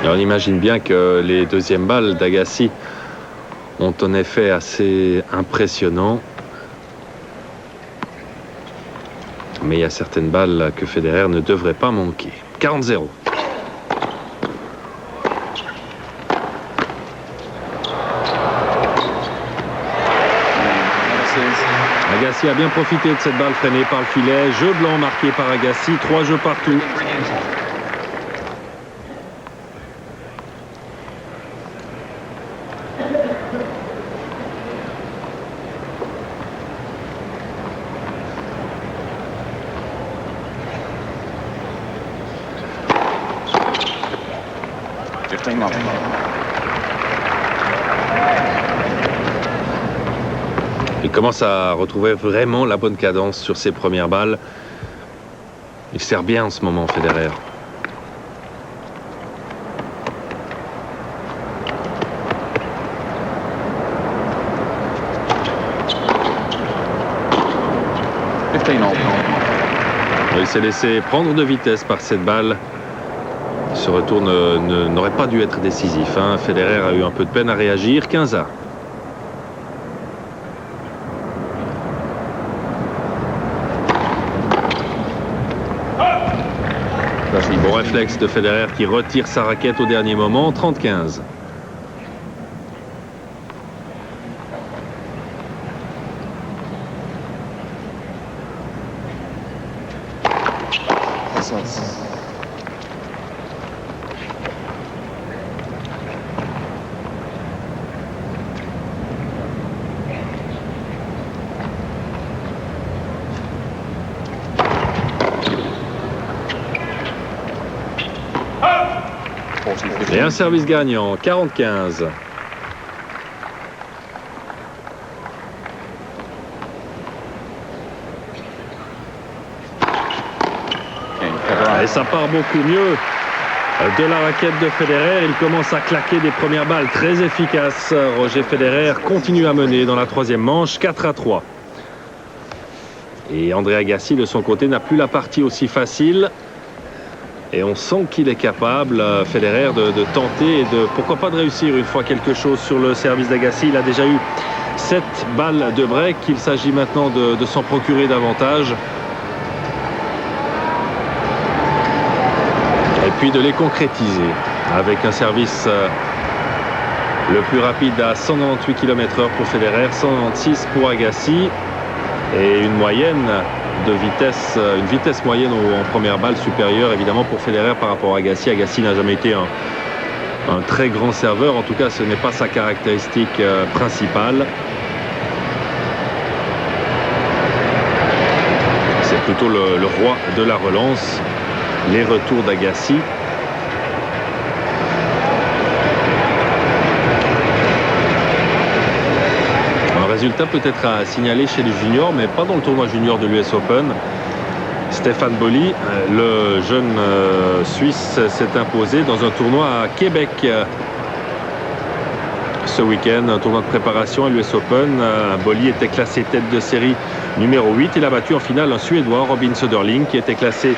A: Et on imagine bien que les deuxièmes balles d'Agassi ont un effet assez impressionnant. Mais il y a certaines balles que Federer ne devrait pas manquer. 40-0. Agassi a bien profité de cette balle freinée par le filet. Jeu blanc marqué par Agassi. 3 jeux partout. Il commence à retrouver vraiment la bonne cadence sur ses premières balles. Il sert bien en ce moment, Federer. Il s'est laissé prendre de vitesse par cette balle. Ce retour n'aurait pas dû être décisif. Federer a eu un peu de peine à réagir. 15-1. Bon réflexe de Federer qui retire sa raquette au dernier moment. 30-15. Et un service gagnant, 40-15. Et ça part beaucoup mieux de la raquette de Federer. Il commence à claquer des premières balles très efficaces. Roger Federer continue à mener dans la troisième manche, 4-3. Et André Agassi, de son côté, n'a plus la partie aussi facile. Et on sent qu'il est capable, Federer, de tenter et pourquoi pas de réussir une fois quelque chose sur le service d'Agassi. Il a déjà eu 7 balles de break. Il s'agit maintenant de s'en procurer davantage. Et puis de les concrétiser avec un service le plus rapide à 198 km/h pour Federer, 196 pour Agassi. Et une moyenne de vitesse, une vitesse moyenne en première balle supérieure évidemment pour Federer par rapport à Agassi. Agassi n'a jamais été un très grand serveur, en tout cas ce n'est pas sa caractéristique principale. C'est plutôt le roi de la relance, les retours d'Agassi. Résultat peut-être à signaler chez les juniors, mais pas dans le tournoi junior de l'US Open. Stéphane Bolli, le jeune Suisse, s'est imposé dans un tournoi à Québec ce week-end, un tournoi de préparation à l'US Open. Bolli était classé tête de série numéro 8. Il a battu en finale un Suédois, Robin Söderling, qui était classé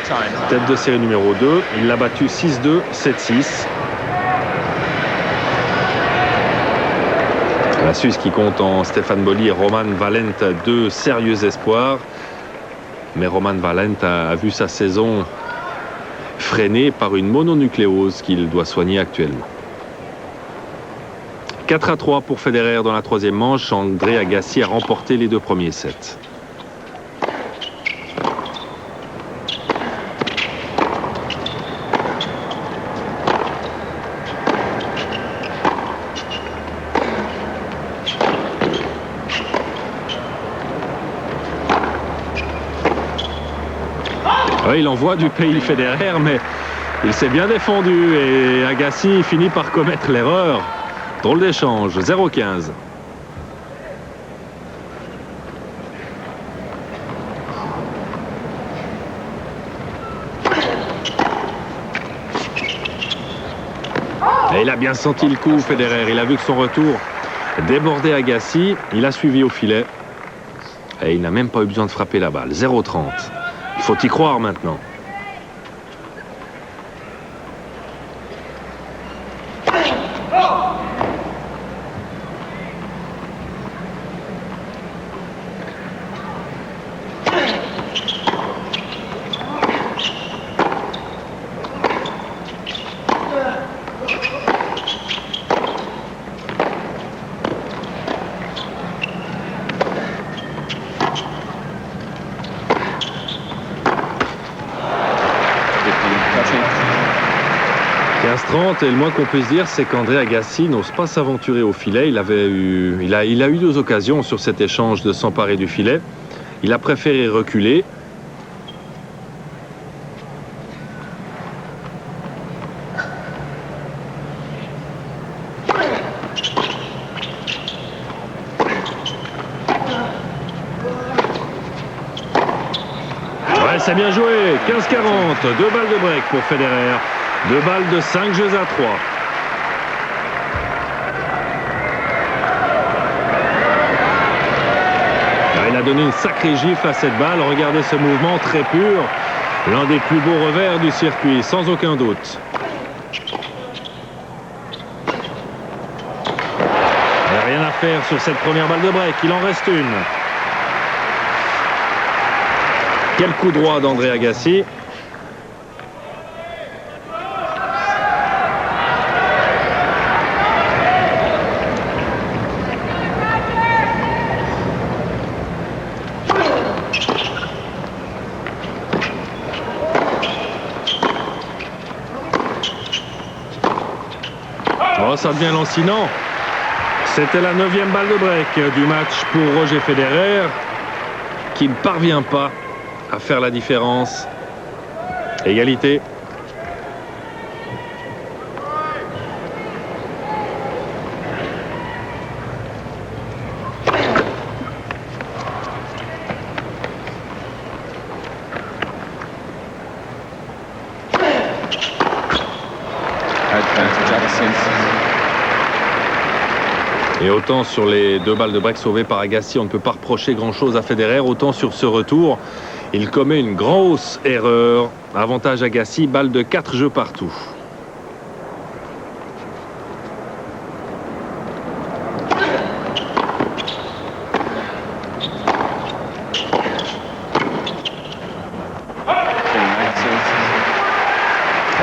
A: tête de série numéro 2. Il l'a battu 6-2, 7-6. La Suisse qui compte en Stéphane Bolli et Roman Valent, 2 sérieux espoirs. Mais Roman Valent a vu sa saison freinée par une mononucléose qu'il doit soigner actuellement. 4-3 pour Federer dans la troisième manche. André Agassi a remporté les 2 premiers sets. Oui, il envoie du pays Federer, mais il s'est bien défendu et Agassi finit par commettre l'erreur. Drôle d'échange, 0-15. Et il a bien senti le coup, Federer. Il a vu que son retour débordait Agassi. Il a suivi au filet. Et il n'a même pas eu besoin de frapper la balle. 0-30. Il faut y croire maintenant. Et le moins qu'on puisse dire, c'est qu'André Agassi n'ose pas s'aventurer au filet. Il a eu 2 occasions sur cet échange de s'emparer du filet. Il a préféré reculer. Ouais, c'est bien joué. 15-40. 2 balles de break pour Federer. 2 balles de 5 jeux à 3. Il a donné une sacrée gifle à cette balle. Regardez ce mouvement très pur. L'un des plus beaux revers du circuit, sans aucun doute. Il n'y a rien à faire sur cette première balle de break. Il en reste une. Quel coup droit d'André Agassi. Oh, ça devient lancinant. C'était la 9e balle de break du match pour Roger Federer, qui ne parvient pas à faire la différence. Égalité. Et autant sur les 2 balles de break sauvées par Agassi, on ne peut pas reprocher grand-chose à Federer. Autant sur ce retour, il commet une grosse erreur. Avantage Agassi, balle de 4 jeux partout.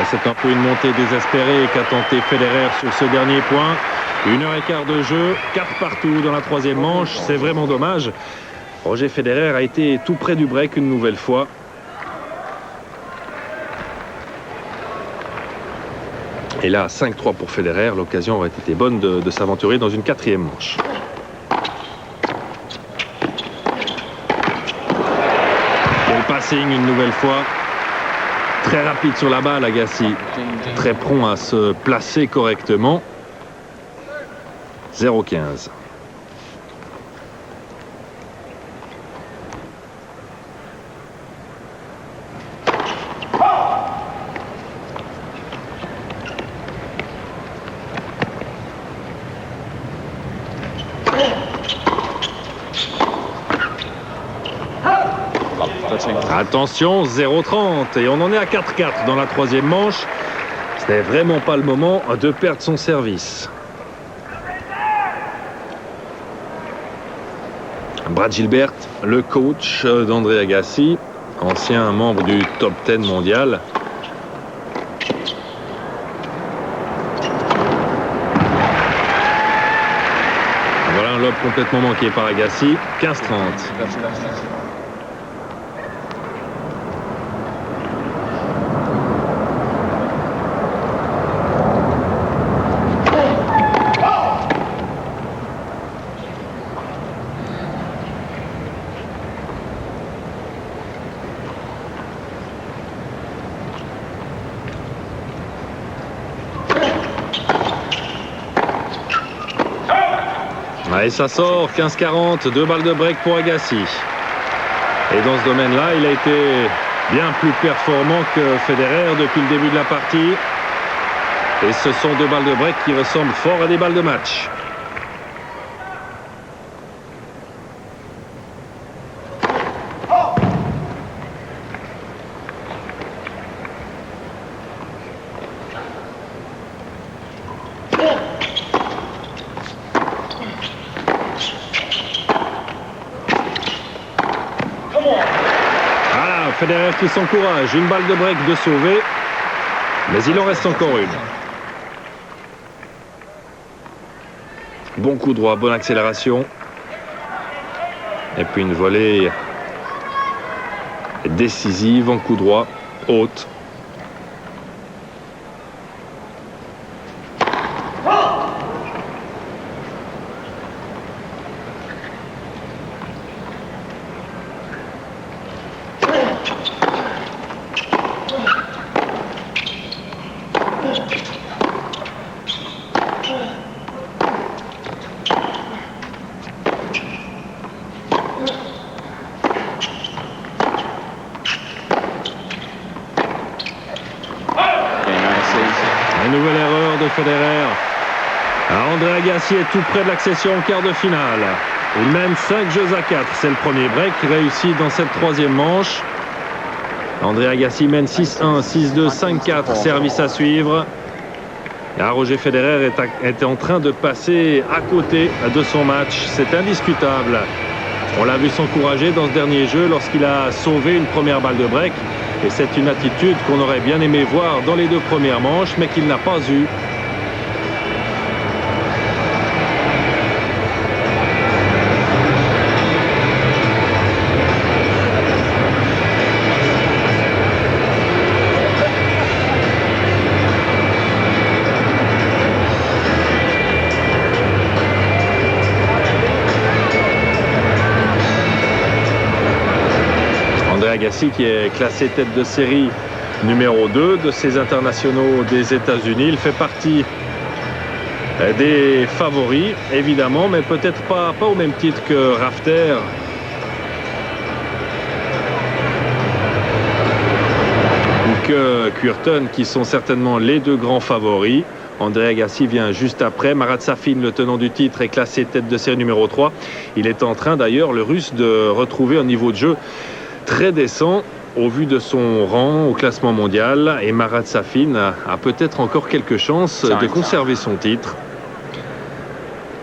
A: C'est un peu une montée désespérée qu'a tenté Federer sur ce dernier point. 1h15 de jeu, 4 partout dans la 3e manche. C'est vraiment dommage. Roger Federer a été tout près du break une nouvelle fois. Et là, 5-3 pour Federer. L'occasion aurait été bonne de s'aventurer dans une 4e manche. Quel passing une nouvelle fois. Très rapide sur la balle, Agassi. Très prompt à se placer correctement. 0-15. Attention, 0-30 et on en est à 4-4 dans la 3e manche. Ce n'est vraiment pas le moment de perdre son service. Brad Gilbert, le coach d'André Agassi, ancien membre du top 10 mondial. Voilà un lob complètement manqué par Agassi, 15-30. Et ça sort, 15-40, 2 balles de break pour Agassi. Et dans ce domaine-là, il a été bien plus performant que Federer depuis le début de la partie. Et ce sont 2 balles de break qui ressemblent fort à des balles de match. Federer qui s'encourage, une balle de break de sauver, mais il en reste encore une. Bon coup droit, bonne accélération. Et puis une volée décisive en coup droit, haute. Une nouvelle erreur de Federer. André Agassi est tout près de l'accession en quart de finale. Il mène 5 jeux à 4. C'est le premier break réussi dans cette troisième manche. André Agassi mène 6-1, 6-2, 5-4. Service à suivre. Et Roger Federer est en train de passer à côté de son match. C'est indiscutable. On l'a vu s'encourager dans ce dernier jeu lorsqu'il a sauvé une première balle de break. Et c'est une attitude qu'on aurait bien aimé voir dans les 2 premières manches, mais qu'il n'a pas eue. Agassi qui est classé tête de série numéro 2 de ces internationaux des États-Unis. Il fait partie des favoris, évidemment, mais peut-être pas au même titre que Rafter. Ou que Kuerten, qui sont certainement les 2 grands favoris. André Agassi vient juste après. Marat Safin, le tenant du titre, est classé tête de série numéro 3. Il est en train d'ailleurs, le Russe, de retrouver un niveau de jeu très décent au vu de son rang au classement mondial, et Marat Safin a peut-être encore quelques chances de conserver son titre.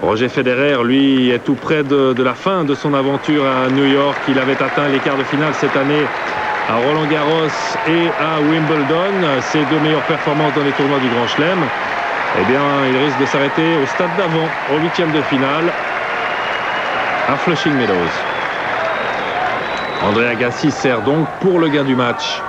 A: Roger Federer, lui, est tout près de la fin de son aventure à New York. Il avait atteint les quarts de finale cette année à Roland-Garros et à Wimbledon, ses 2 meilleures performances dans les tournois du Grand Chelem. Eh bien, il risque de s'arrêter au stade d'avant, au 8e de finale, à Flushing Meadows. André Agassi sert donc pour le gain du match.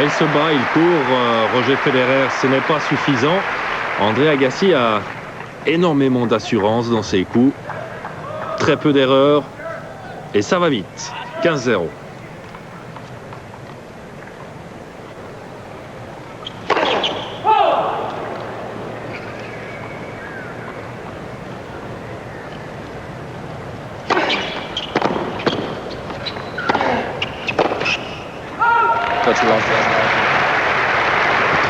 A: Il se bat, il court. Roger Federer, ce n'est pas suffisant. André Agassi a énormément d'assurance dans ses coups. Très peu d'erreurs. Et ça va vite. 15-0.
B: Touch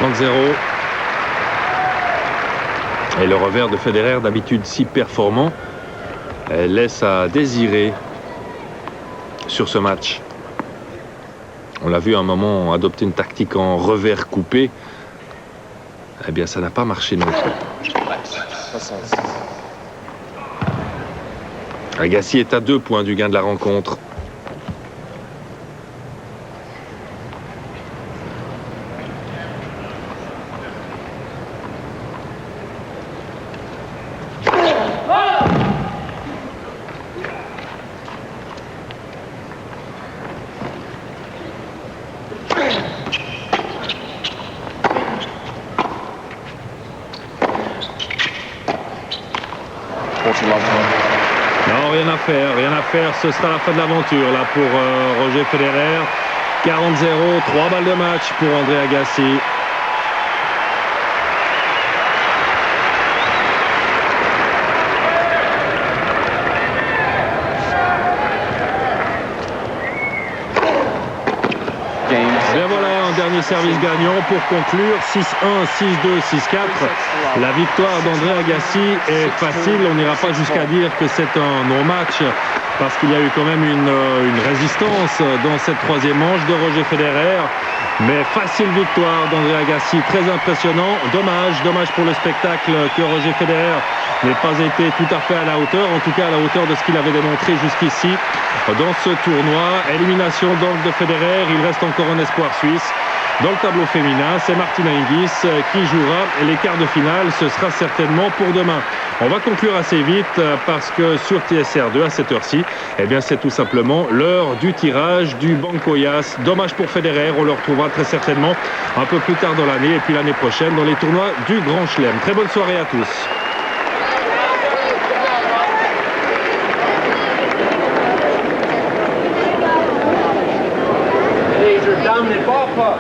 A: 30-0. Et le revers de Federer, d'habitude si performant, laisse à désirer sur ce match. On l'a vu à un moment adopter une tactique en revers coupé. Eh bien, ça n'a pas marché non plus. Agassi est à 2 points du gain de la rencontre.
B: Unfortunately, last time.
A: Non, rien à faire. Ce sera la fin de l'aventure là pour Roger Federer. 40-0, 3 balles de match pour André Agassi. Et voilà un dernier service gagnant pour conclure. 6-1, 6-2, 6-4. La victoire d'André Agassi est facile. On n'ira pas jusqu'à dire que c'est un non-match parce qu'il y a eu quand même une résistance dans cette troisième manche de Roger Federer. Mais facile victoire d'André Agassi, très impressionnant. Dommage pour le spectacle que Roger Federer n'ait pas été tout à fait à la hauteur, en tout cas à la hauteur de ce qu'il avait démontré jusqu'ici dans ce tournoi. Élimination donc de Federer, il reste encore un espoir suisse. Dans le tableau féminin, c'est Martina Hingis qui jouera les quarts de finale. Ce sera certainement pour demain. On va conclure assez vite parce que sur TSR2 à cette heure-ci, eh bien c'est tout simplement l'heure du tirage du Banco Yas. Dommage pour Federer, on le retrouvera très certainement un peu plus tard dans l'année et puis l'année prochaine dans les tournois du Grand Chelem. Très bonne soirée à tous.
C: Down the ballpark.